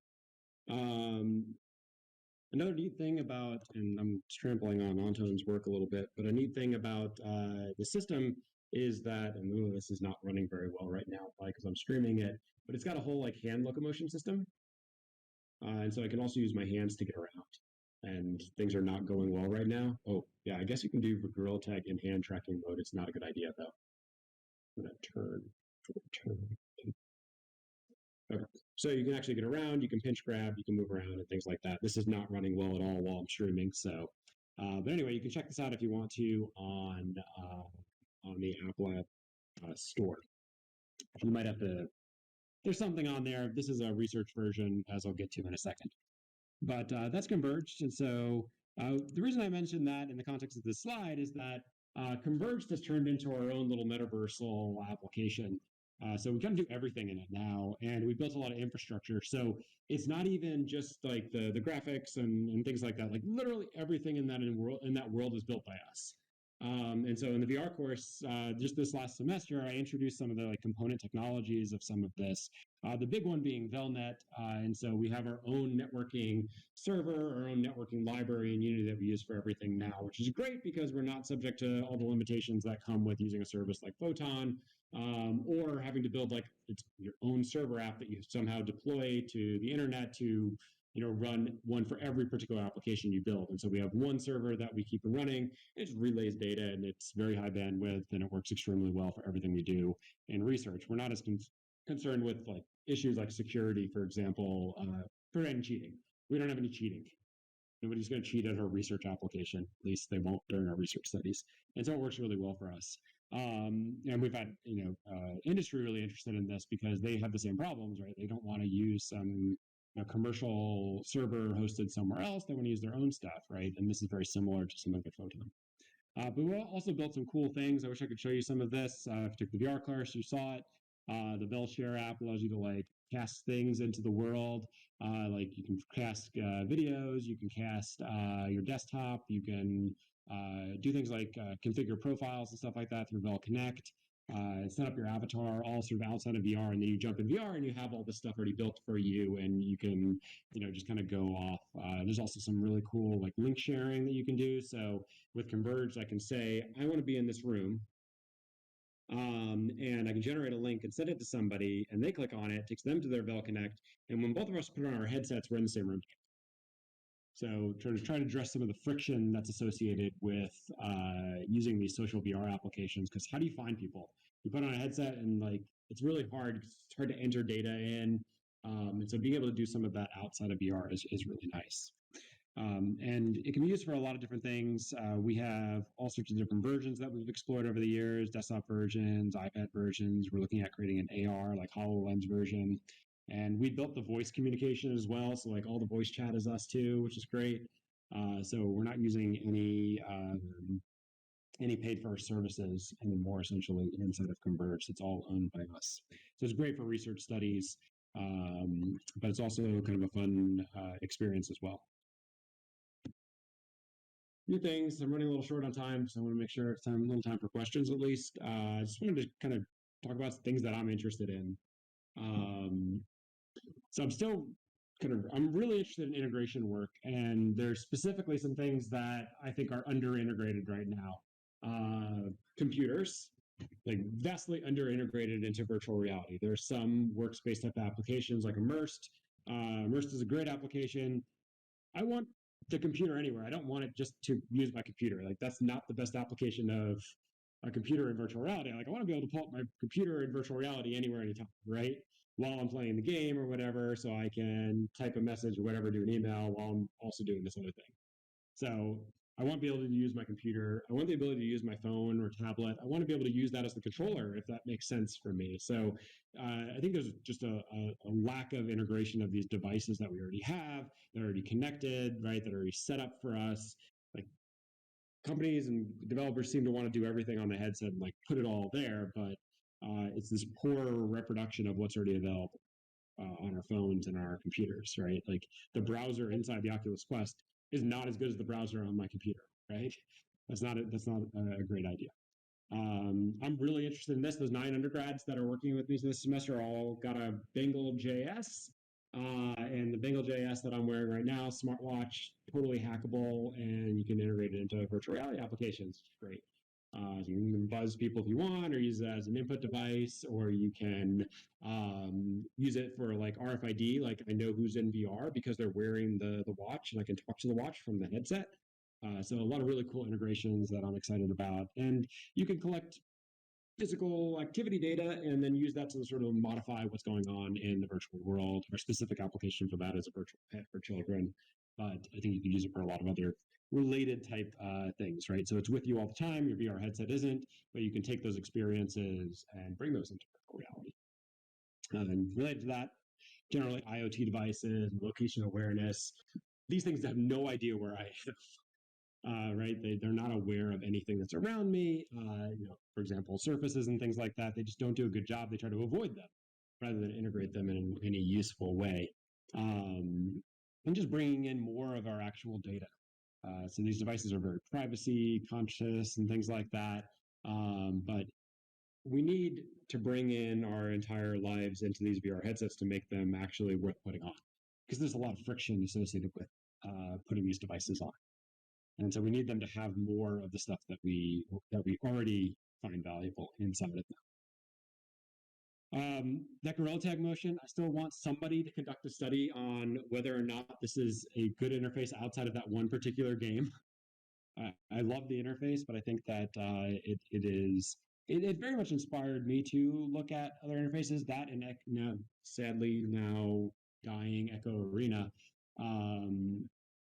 Another neat thing about, and I'm trampling on Anton's work a little bit, but a neat thing about the system is that, and this is not running very well right now because I'm streaming it, but it's got a whole like hand locomotion system. And so I can also use my hands to get around. And things are not going well right now. Oh, yeah, I guess you can do Gorilla Tag in hand tracking mode. It's not a good idea, though. I'm going to turn. Okay. So you can actually get around, you can pinch grab, you can move around and things like that. This is not running well at all while I'm streaming. So, but anyway, you can check this out if you want to on the Apple App Store. You might have to, there's something on there. This is a research version, as I'll get to in a second. But that's Converged. And so the reason I mentioned that in the context of this slide is that Converged has turned into our own little metaversal application. So we kind of do everything in it now, and we built a lot of infrastructure. So it's not even just like the graphics and things like that. Like literally everything in that world is built by us. And so in the VR course, just this last semester, I introduced some of the like component technologies of some of this. The big one being Velnet. And so we have our own networking server, our own networking library in Unity that we use for everything now, which is great because we're not subject to all the limitations that come with using a service like Photon, or having to build like your own server app that you somehow deploy to the internet to run one for every particular application you build. And so we have one server that we keep running. It just relays data, and it's very high bandwidth, and it works extremely well for everything we do in research. We're not as concerned with like issues like security, for example, preventing cheating. We don't have any cheating. Nobody's going to cheat at our research application. At least they won't during our research studies. And so it works really well for us. And we've had, industry really interested in this because they have the same problems, right? They don't want to use some commercial server hosted somewhere else. They want to use their own stuff, right? And this is very similar to some of the Photon. But we also built some cool things. I wish I could show you some of this. If you took the VR class, you saw it. The Bell Share app allows you to cast things into the world. Like you can cast videos, you can cast your desktop, you can do things like configure profiles and stuff like that through Bell Connect. Set up your avatar all sort of outside of VR, and then you jump in VR and you have all this stuff already built for you, and you can just kind of go off. There's also some really cool link sharing that you can do. So with Converge, I can say I want to be in this room, and I can generate a link and send it to somebody, and they click on it, takes them to their Bell Connect, and when both of us put on our headsets, we're in the same room. So try to address some of the friction that's associated with using these social VR applications. Because how do you find people? You put on a headset and it's really hard. It's hard to enter data in, and so being able to do some of that outside of VR is really nice. And it can be used for a lot of different things. We have all sorts of different versions that we've explored over the years: desktop versions, iPad versions. We're looking at creating an AR HoloLens version. And we built the voice communication as well. So all the voice chat is us too, which is great. So we're not using any paid for services anymore, essentially, inside of Converge. It's all owned by us. So it's great for research studies, but it's also kind of a fun experience as well. Few things. I'm running a little short on time, so I want to make sure it's a little time for questions at least. I just wanted to kind of talk about things that I'm interested in. So I'm really interested in integration work, and there's specifically some things that I think are under-integrated right now. Computers, vastly under-integrated into virtual reality. There's some workspace type applications like Immersed. Immersed is a great application. I want the computer anywhere. I don't want it just to use my computer. That's not the best application of a computer in virtual reality. I want to be able to pull up my computer in virtual reality anywhere, anytime, right? While I'm playing the game or whatever, so I can type a message or whatever, do an email while I'm also doing this other thing. So I want to be able to use my computer. I want the ability to use my phone or tablet. I want to be able to use that as the controller, if that makes sense for me. So I think there's just a lack of integration of these devices that we already have, that are already connected, right, that are already set up for us. Companies and developers seem to want to do everything on the headset and put it all there, but it's this poor reproduction of what's already available on our phones and our computers, right? The browser inside the Oculus Quest is not as good as the browser on my computer, right? That's not a great idea. I'm really interested in this. Those 9 undergrads that are working with me this semester all got a Bengal JS. And the Bengal JS that I'm wearing right now, smartwatch, totally hackable, and you can integrate it into virtual reality applications. Great. So you can buzz people if you want, or use it as an input device, or you can use it for RFID. I know who's in VR because they're wearing the watch, and I can talk to the watch from the headset. So a lot of really cool integrations that I'm excited about. And you can collect physical activity data and then use that to sort of modify what's going on in the virtual world. Our specific application for that is a virtual pet for children, but I think you can use it for a lot of other related type things, right? So it's with you all the time. Your VR headset isn't, but you can take those experiences and bring those into virtual reality. And related to that, generally IoT devices, location awareness, these things have no idea where I am. Right? They're not aware of anything that's around me. For example, surfaces and things like that. They just don't do a good job. They try to avoid them rather than integrate them in any useful way. And just bringing in more of our actual data. So these devices are very privacy conscious and things like that. But we need to bring in our entire lives into these VR headsets to make them actually worth putting on, because there's a lot of friction associated with putting these devices on. And so we need them to have more of the stuff that we already find valuable inside of them. That Gorilla Tag motion, I still want somebody to conduct a study on whether or not this is a good interface outside of that one particular game. I love the interface, but I think that it very much inspired me to look at other interfaces. That and sadly now dying Echo Arena.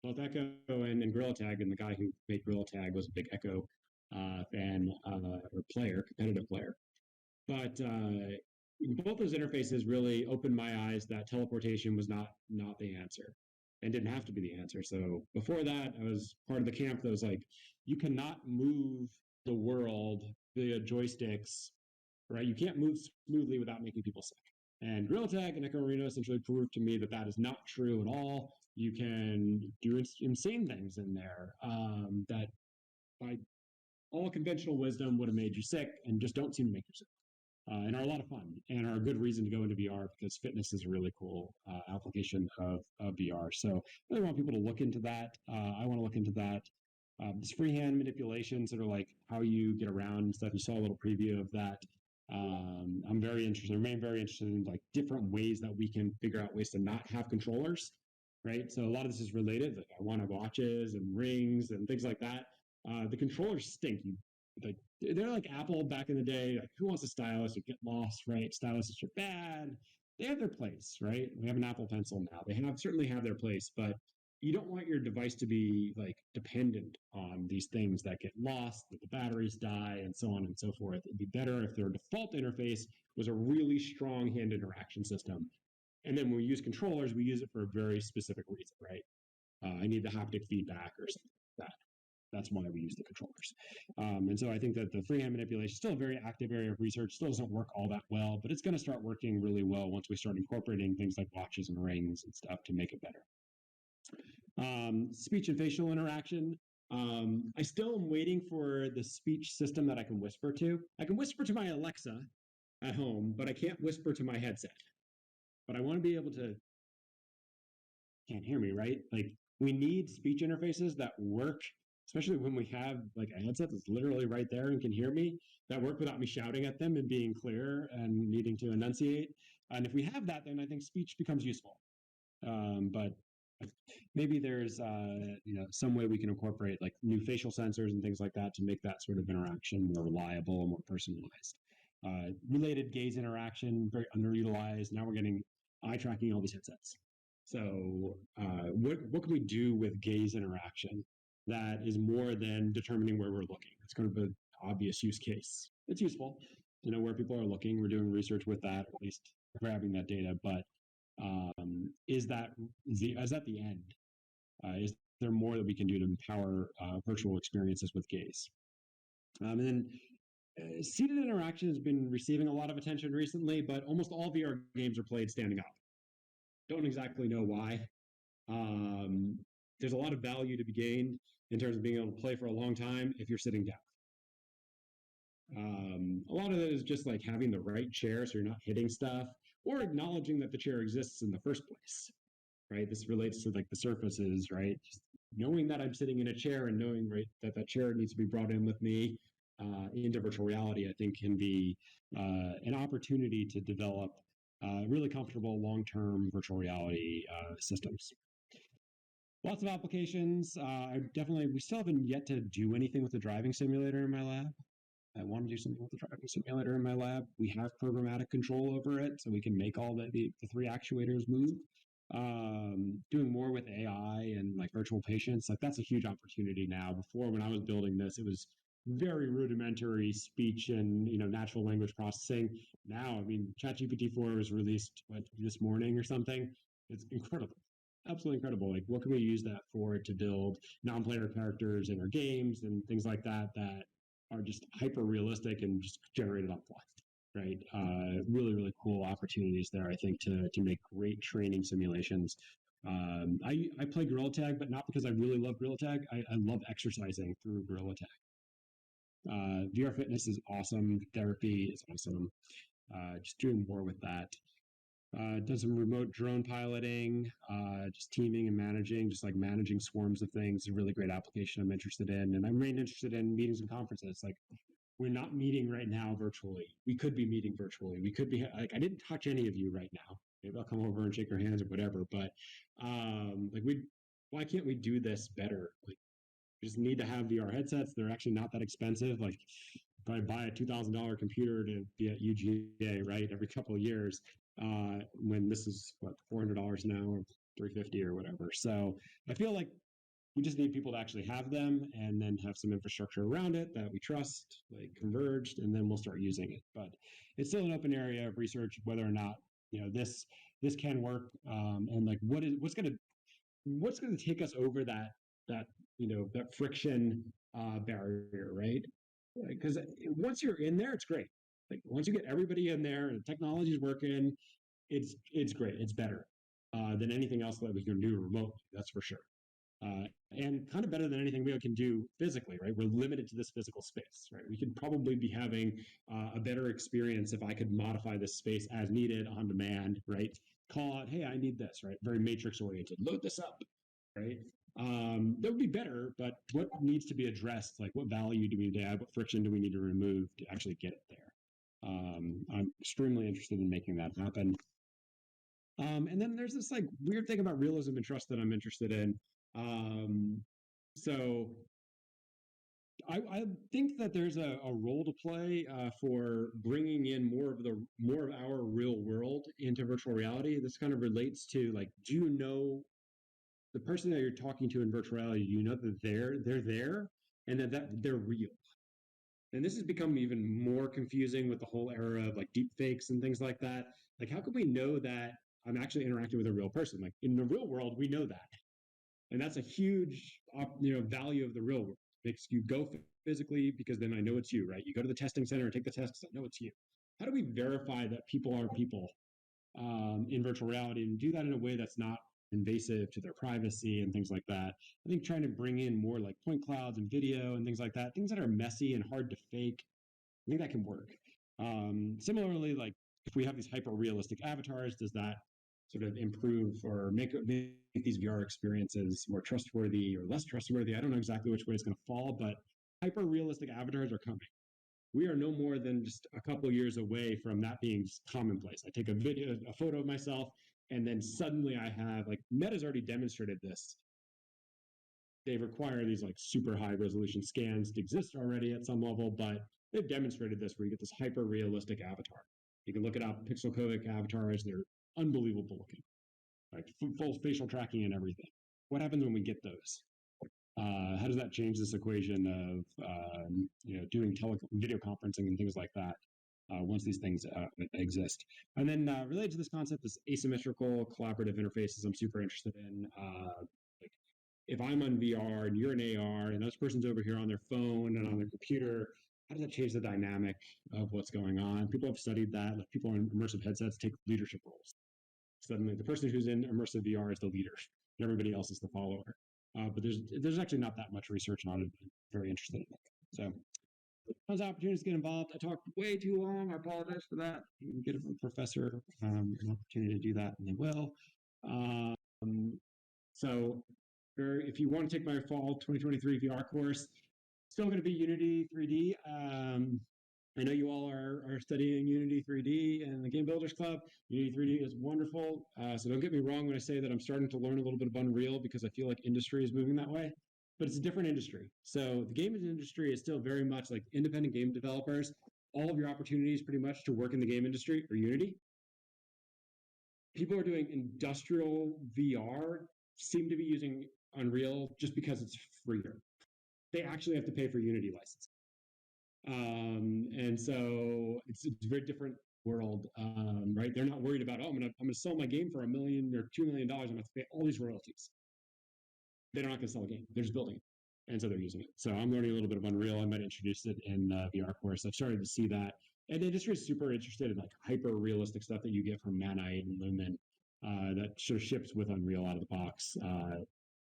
both Echo and Gorilla Tag, and the guy who made Gorilla Tag was a big Echo fan or player, competitive player. But both those interfaces really opened my eyes that teleportation was not the answer and didn't have to be the answer. So before that, I was part of the camp that was like, you cannot move the world via joysticks, right? You can't move smoothly without making people sick. And Gorilla Tag and Echo Arena essentially proved to me that that is not true at all. You can do insane things in there that by all conventional wisdom would have made you sick and just don't seem to make you sick. And are a lot of fun and are a good reason to go into VR because fitness is a really cool application of VR. So I really want people to look into that. I want to look into that. This freehand manipulation, sort of like how you get around and stuff. You saw a little preview of that. I'm very interested. I remain very interested in like different ways that we can figure out ways to not have controllers, right? So a lot of this is related. Like I want watches and rings and things like that. The controllers stink. Like they're like Apple back in the day. Like who wants a stylus? You get lost, right? Styluses are bad. They have their place, right? We have an Apple Pencil now. They certainly have their place, but you don't want your device to be like dependent on these things that get lost, that the batteries die, and so on and so forth. It'd be better if their default interface was a really strong hand interaction system. And then when we use controllers, we use it for a very specific reason, right? I need the haptic feedback or something like that. That's why we use the controllers. And so I think that the freehand manipulation is still a very active area of research, still doesn't work all that well, but it's going to start working really well once we start incorporating things like watches and rings and stuff to make it better. Speech and facial interaction. I still am waiting for the speech system that I can whisper to. I can whisper to my Alexa at home, but I can't whisper to my headset. But I want to be able to, can't hear me, right? Like we need speech interfaces that work, especially when we have like a headset that's literally right there and can hear me, that work without me shouting at them and being clear and needing to enunciate. And if we have that, then I think speech becomes useful. But maybe there's some way we can incorporate like new facial sensors and things like that to make that sort of interaction more reliable and more personalized. Related gaze interaction, very underutilized. Now we're getting eye tracking all these headsets. So what can we do with gaze interaction that is more than determining where we're looking? It's kind of an obvious use case. It's useful to know where people are looking. We're doing research with that, or at least grabbing that data. But is that the end? Is there more that we can do to empower virtual experiences with gaze? And then seated interaction has been receiving a lot of attention recently, but almost all VR games are played standing up. Don't exactly know why. There's a lot of value to be gained in terms of being able to play for a long time if you're sitting down. A lot of it is just like having the right chair so you're not hitting stuff, or acknowledging that the chair exists in the first place, right? This relates to like the surfaces, right? Just knowing that I'm sitting in a chair and knowing, right, that chair needs to be brought in with me into virtual reality, I think can be an opportunity to develop really comfortable long-term virtual reality systems. Lots of applications. We still haven't yet to do anything with the driving simulator in my lab. I want to do something with the driving simulator in my lab. We have programmatic control over it, so we can make all the three actuators move. Doing more with AI and like virtual patients, like that's a huge opportunity now. Before, when I was building this, it was very rudimentary speech and natural language processing. Now, I mean, ChatGPT 4 was released this morning or something. It's incredible. Absolutely incredible. Like, what can we use that for to build non-player characters in our games and things like that are just hyper realistic and just generated on fly, right? Really, really cool opportunities there, I think, to make great training simulations. I play Gorilla Tag, but not because I really love Gorilla Tag. I love exercising through Gorilla Tag. VR fitness is awesome. Therapy is awesome. Just doing more with that. Done some remote drone piloting, just teaming and managing, just like managing swarms of things. A really great application I'm interested in. And I'm really interested in meetings and conferences. Like, we're not meeting right now virtually. We could be meeting virtually. We could be, like, I didn't touch any of you right now. Maybe I'll come over and shake your hands or whatever. But why can't we do this better? Like, we just need to have VR headsets. They're actually not that expensive. Like, if I buy a $2,000 computer to be at UGA, right, every couple of years, when this is what $400 now or $350 or whatever. So I feel like We just need people to actually have them and then have some infrastructure around it that we trust, like converged, and then we'll start using it. But it's still an open area of research whether or not this can work, and like what's going to take us over that friction barrier, right? Because once you're in there, it's great. Like once you get everybody in there and the technology's working, it's great. It's better than anything else that we can do remotely. That's for sure. And kind of better than anything we can do physically, right? We're limited to this physical space, right? We could probably be having a better experience if I could modify this space as needed on demand, right? Call out, hey, I need this, right? Very matrix oriented. Load this up, right? That would be better, but what needs to be addressed? Like what value do we need to add? What friction do we need to remove to actually get it there? I'm extremely interested in making that happen. And then there's this like weird thing about realism and trust that I'm interested in. So I think that there's a role to play for bringing in more of our real world into virtual reality. This kind of relates to like, do you know the person that you're talking to in virtual reality? Do you know that they're there and that they're real? And this has become even more confusing with the whole era of like deep fakes and things like that. Like, how can we know that I'm actually interacting with a real person? Like in the real world, we know that. And that's a huge value of the real world. Makes you go physically because then I know it's you, right? You go to the testing center and take the test, I know it's you. How do we verify that people are people in virtual reality and do that in a way that's not invasive to their privacy and things like that? I think trying to bring in more like point clouds and video and things like that, things that are messy and hard to fake, I think that can work. Similarly, like if we have these hyper realistic avatars, does that sort of improve or make these VR experiences more trustworthy or less trustworthy? I don't know exactly which way it's going to fall, but hyper realistic avatars are coming. We are no more than just a couple years away from that being commonplace. I take a photo of myself, and then suddenly I have like Meta's already demonstrated this. They require these like super high resolution scans to exist already at some level, but they've demonstrated this where you get this hyper realistic avatar. You can look it up, pixel codec avatars, they're unbelievable looking, like full facial tracking and everything. What happens when we get those? How does that change this equation of doing video conferencing and things like that once these things exist? And then related to this concept is asymmetrical collaborative interfaces. I'm super interested in. Like if I'm on VR and you're in AR and this person's over here on their phone and on their computer, how does that change the dynamic of what's going on? People have studied that. Like people in immersive headsets take leadership roles. Suddenly, the person who's in immersive VR is the leader, and everybody else is the follower. But there's actually not that much research on it. I'm very interested in it. So those opportunities to get involved. I talked way too long. I apologize for that. You can get a professor an opportunity to do that, and they will. So if you want to take my fall 2023 VR course, still going to be Unity 3D. I know you all are studying Unity 3D and the Game Builders Club. Unity 3D is wonderful. So don't get me wrong when I say that I'm starting to learn a little bit of Unreal because I feel like industry is moving that way. But it's a different industry. So the game industry is still very much like independent game developers. All of your opportunities pretty much to work in the game industry are Unity. People are doing industrial VR, seem to be using Unreal just because it's freer. They actually have to pay for Unity license. And so it's a very different world, right? They're not worried about, I'm gonna sell my game for $1 million or $2 million. I'm gonna have to pay all these royalties. They're not gonna sell a game. They're just building it. And so they're using it. So I'm learning a little bit of Unreal. I might introduce it in VR course. I've started to see that. And the industry is super interested in like hyper realistic stuff that you get from Nanite and Lumen that sort of ships with Unreal out of the box.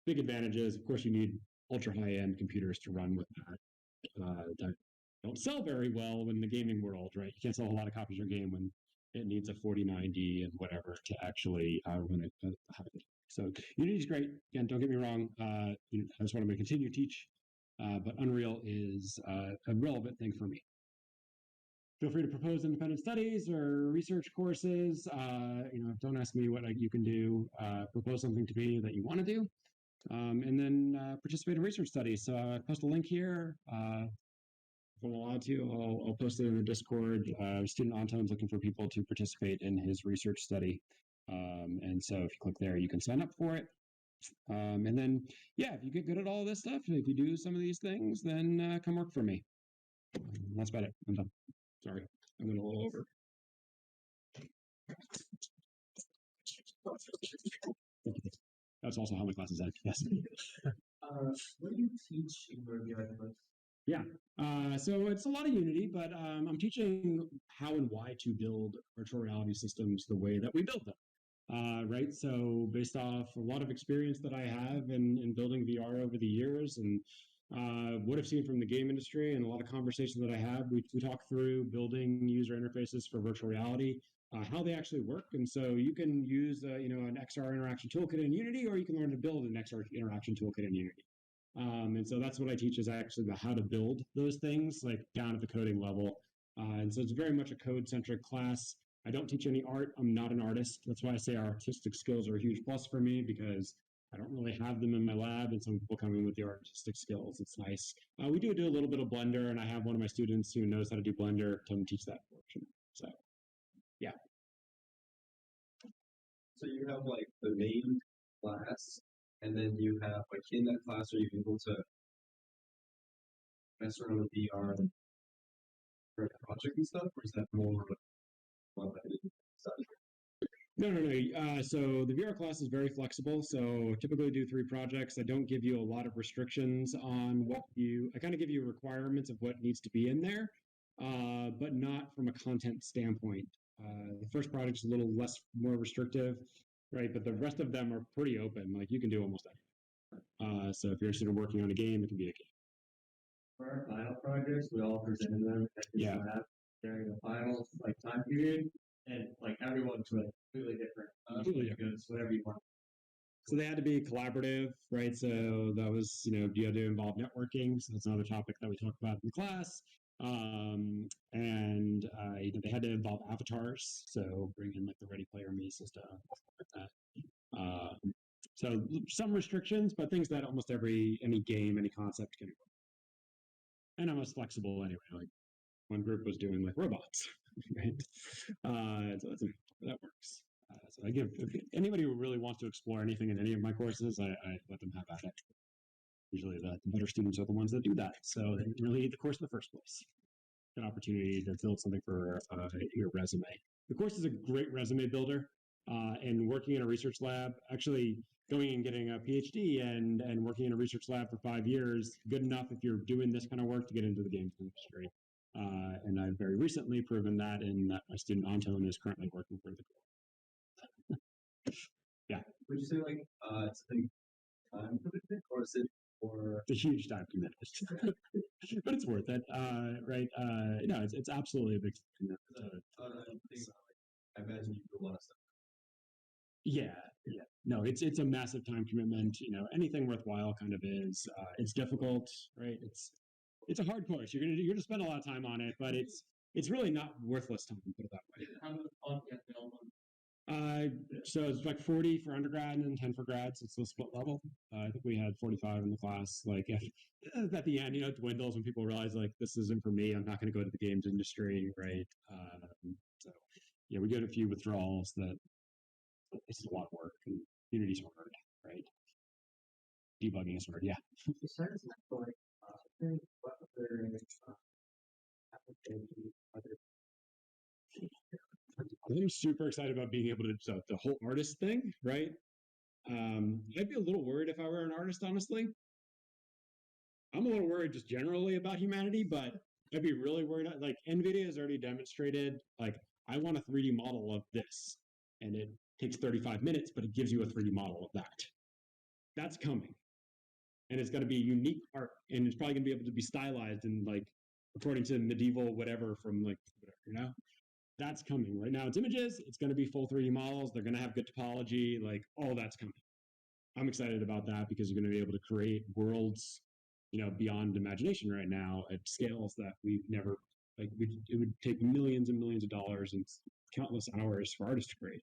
Big advantages. Of course, you need ultra high end computers to run with that don't sell very well in the gaming world, right? You can't sell a lot of copies of your game when it needs a 4090 and whatever to actually run it. So Unity's great. Again, don't get me wrong. I just want to continue to teach, but Unreal is a relevant thing for me. Feel free to propose independent studies or research courses. Don't ask me what you can do. Propose something to me that you want to do, and then participate in research studies. So I post a link here. If I'm allowed to, I'll post it in the Discord. Student Anton's looking for people to participate in his research study. And so if you click there, you can sign up for it. And then, yeah, if you get good at all this stuff, and if you do some of these things, then come work for me. That's about it. I'm done. Sorry, I went a little over. That's also how my classes end. Yes. What do you teach in your VR class? Yeah. So it's a lot of Unity, but I'm teaching how and why to build virtual reality systems the way that we build them. Right. So based off a lot of experience that I have in building VR over the years and what I've seen from the game industry and a lot of conversations that I have, we talk through building user interfaces for virtual reality, how they actually work. And so you can use, an XR interaction toolkit in Unity, or you can learn to build an XR interaction toolkit in Unity. And so that's what I teach is actually about how to build those things, like down at the coding level. And so it's very much a code-centric class. I don't teach any art. I'm not an artist. That's why I say our artistic skills are a huge plus for me, because I don't really have them in my lab, and some people come in with the artistic skills. It's nice. We do a little bit of Blender, and I have one of my students who knows how to do Blender to teach that portion. So, yeah. So you have like the main class, and then you have like in that class, are you able to mess around with VR for a project and stuff, or is that more well-edited stuff? No. So the VR class is very flexible. So typically do 3 projects. I don't give you a lot of restrictions on I kind of give you requirements of what needs to be in there, but not from a content standpoint. The first project is a little more restrictive, right? But the rest of them are pretty open. Like you can do almost anything. So if you're interested in working on a game, it can be a game. For our final projects, we all presented them at this lab during the final time period, and everyone's completely different. Because whatever you want. So they had to be collaborative, right? So that was, you had to involve networking. So that's another topic that we talk about in the class. And they had to involve avatars. So bring in like the Ready Player Me system, stuff like that. So some restrictions, but things that almost any game, any concept can work. And I'm as flexible anyway. Like one group was doing like robots, right? So that works. So I give anybody who really wants to explore anything in any of my courses, I let them have at it. Usually the better students are the ones that do that. So they really need the course in the first place. An opportunity to build something for your resume. The course is a great resume builder. And working in a research lab, actually going and getting a PhD and working in a research lab for 5 years, good enough if you're doing this kind of work to get into the games industry. And I've very recently proven that in that my student Anton is currently working for the group. Yeah. Would you say it's a big time commitment, or is it for? It's a huge time commitment, but it's worth it, right? No, it's absolutely a big commitment. I imagine you do a lot of stuff. Yeah. No, it's a massive time commitment. Anything worthwhile kind of is. It's difficult, right? It's a hard course. You're gonna spend a lot of time on it, but it's really not worthless time, put it that way. How much fun do you have to build one? So it's like 40 for undergrad and 10 for grads. It's a split level. I think we had 45 in the class. Like at the end, it dwindles when people realize like this isn't for me. I'm not going to go to the games industry, right? So yeah, we get a few withdrawals that it's a lot of work, and Unity's hard, right? Debugging is hard, yeah. Besides what other applications are there? I'm super excited about being able to the whole artist thing, right? I'd be a little worried if I were an artist, honestly. I'm a little worried just generally about humanity, but I'd be really worried. Like NVIDIA has already demonstrated, like I want a 3D model of this, and it takes 35 minutes, but it gives you a 3D model of that. That's coming, and it's going to be unique art, and it's probably going to be able to be stylized and like according to medieval whatever from like whatever, That's coming. Right now it's images. It's going to be full 3D models. They're going to have good topology. Like all that's coming. I'm excited about that because you're going to be able to create worlds, beyond imagination right now at scales that we've never, it would take millions and millions of dollars and countless hours for artists to create.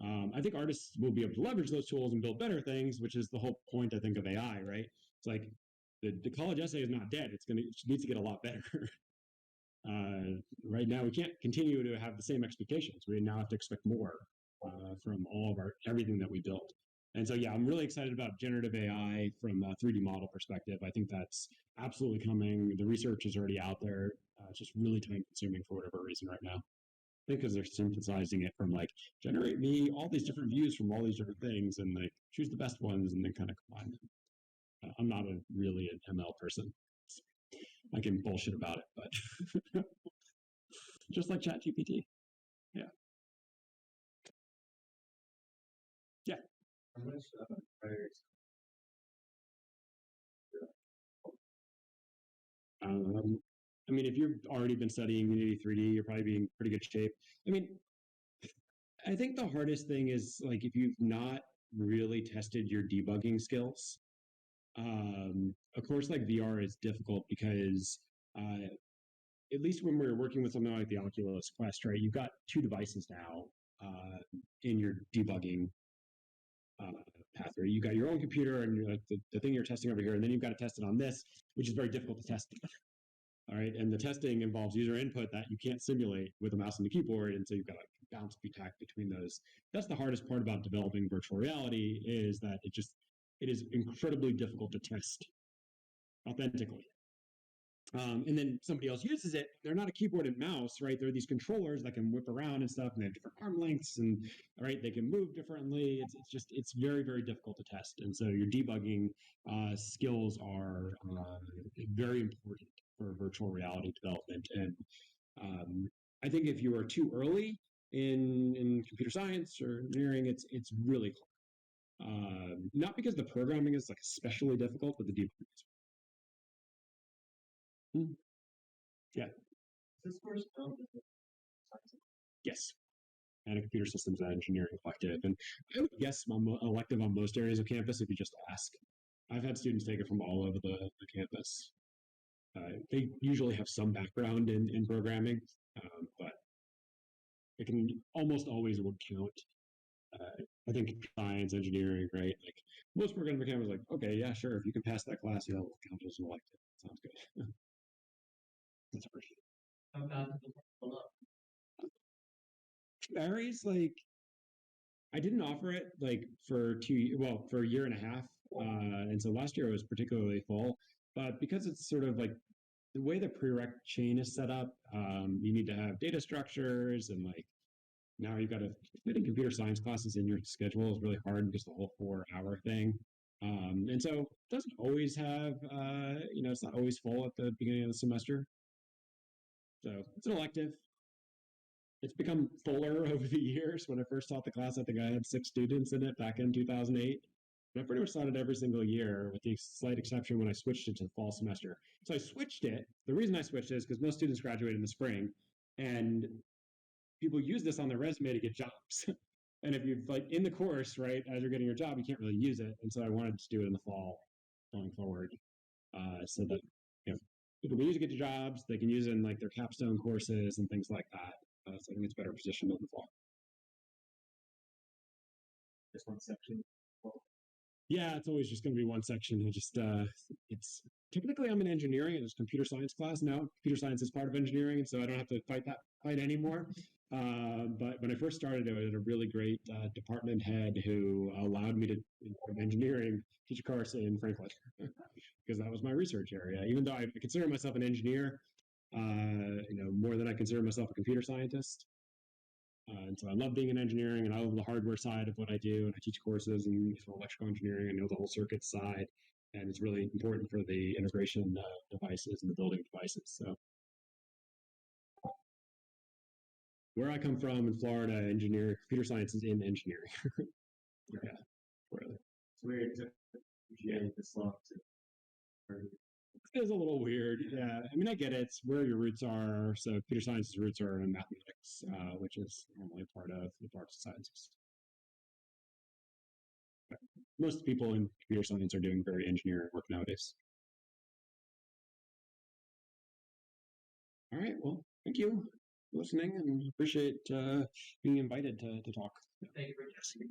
I think artists will be able to leverage those tools and build better things, which is the whole point, I think, of AI, right? It's like the college essay is not dead. It needs to get a lot better. Right now, we can't continue to have the same expectations. We now have to expect more from all of everything that we build. And so, yeah, I'm really excited about generative AI from a 3D model perspective. I think that's absolutely coming. The research is already out there. It's just really time consuming for whatever reason right now. I think because they're synthesizing it from like, generate me all these different views from all these different things and like choose the best ones and then kind of combine them. I'm not really an ML person. I can bullshit about it, but just like ChatGPT. Yeah. Yeah. How much prior I mean, if you've already been studying Unity 3D, you're probably being in pretty good shape. I mean, I think the hardest thing is like if you've not really tested your debugging skills. Of course, like VR is difficult because at least when we're working with something like the Oculus Quest, right? You've got two devices now in your debugging pathway. You got your own computer and you're like the thing you're testing over here, and then you've got to test it on this, which is very difficult to test. All right, and the testing involves user input that you can't simulate with a mouse and a keyboard, and so you've got to bounce back between those. That's the hardest part about developing virtual reality is that it is incredibly difficult to test authentically. And then somebody else uses it. They're not a keyboard and mouse, right? They're these controllers that can whip around and stuff, and they have different arm lengths, and right, they can move differently. It's very, very difficult to test, and so your debugging skills are very important for virtual reality development. And I think if you are too early in computer science or engineering, it's really hard. Not because the programming is like especially difficult, but the debugging is. Yeah. This course Yes. And a computer systems engineering elective. And I would guess elective on most areas of campus if you just ask. I've had students take it from all over the campus. They usually have some background in programming, but it can almost always would count. I think science, engineering, right? Like most programming campus, like, okay, yeah, sure. If you can pass that class, you'll count as an elective. Sounds good. That's pretty. How fast does it pull up? Varies. Like, I didn't offer it like for a year and a half, and so last year it was particularly full. But because it's sort of like the way the prereq chain is set up, you need to have data structures, and like now you've got to fitting computer science classes in your schedule is really hard because the whole 4-hour thing. And so it doesn't always have, it's not always full at the beginning of the semester. So it's an elective. It's become fuller over the years. When I first taught the class, I think I had 6 students in it back in 2008. And I pretty much taught it every single year, with the slight exception when I switched it to the fall semester. So I switched it. The reason I switched it is because most students graduate in the spring, and people use this on their resume to get jobs. And if you're like in the course, right, as you're getting your job, you can't really use it. And so I wanted to do it in the fall going forward, so that people can use it to get jobs. They can use it in like their capstone courses and things like that. So I think it's better positioned in the fall. Just one section. Yeah, it's always just going to be one section. It's technically I'm in engineering and it's computer science class now. Computer science is part of engineering, so I don't have to fight anymore. But when I first started, I had a really great department head who allowed me to, in engineering, teach a course in Franklin because that was my research area. Even though I consider myself an engineer, more than I consider myself a computer scientist. And so I love being in engineering, and I love the hardware side of what I do. And I teach courses in electrical engineering. I know the whole circuit side, and it's really important for the integration of devices and the building of devices. So where I come from in Florida, computer science is in engineering. Yeah, really. It's weird to appreciate this long to. It is a little weird. Yeah, I mean, I get it. It's where your roots are. So computer science's roots are in mathematics, which is normally part of the arts and sciences. But most people in computer science are doing very engineering work nowadays. All right. Well, thank you for listening, and appreciate being invited to talk. Thank you for listening.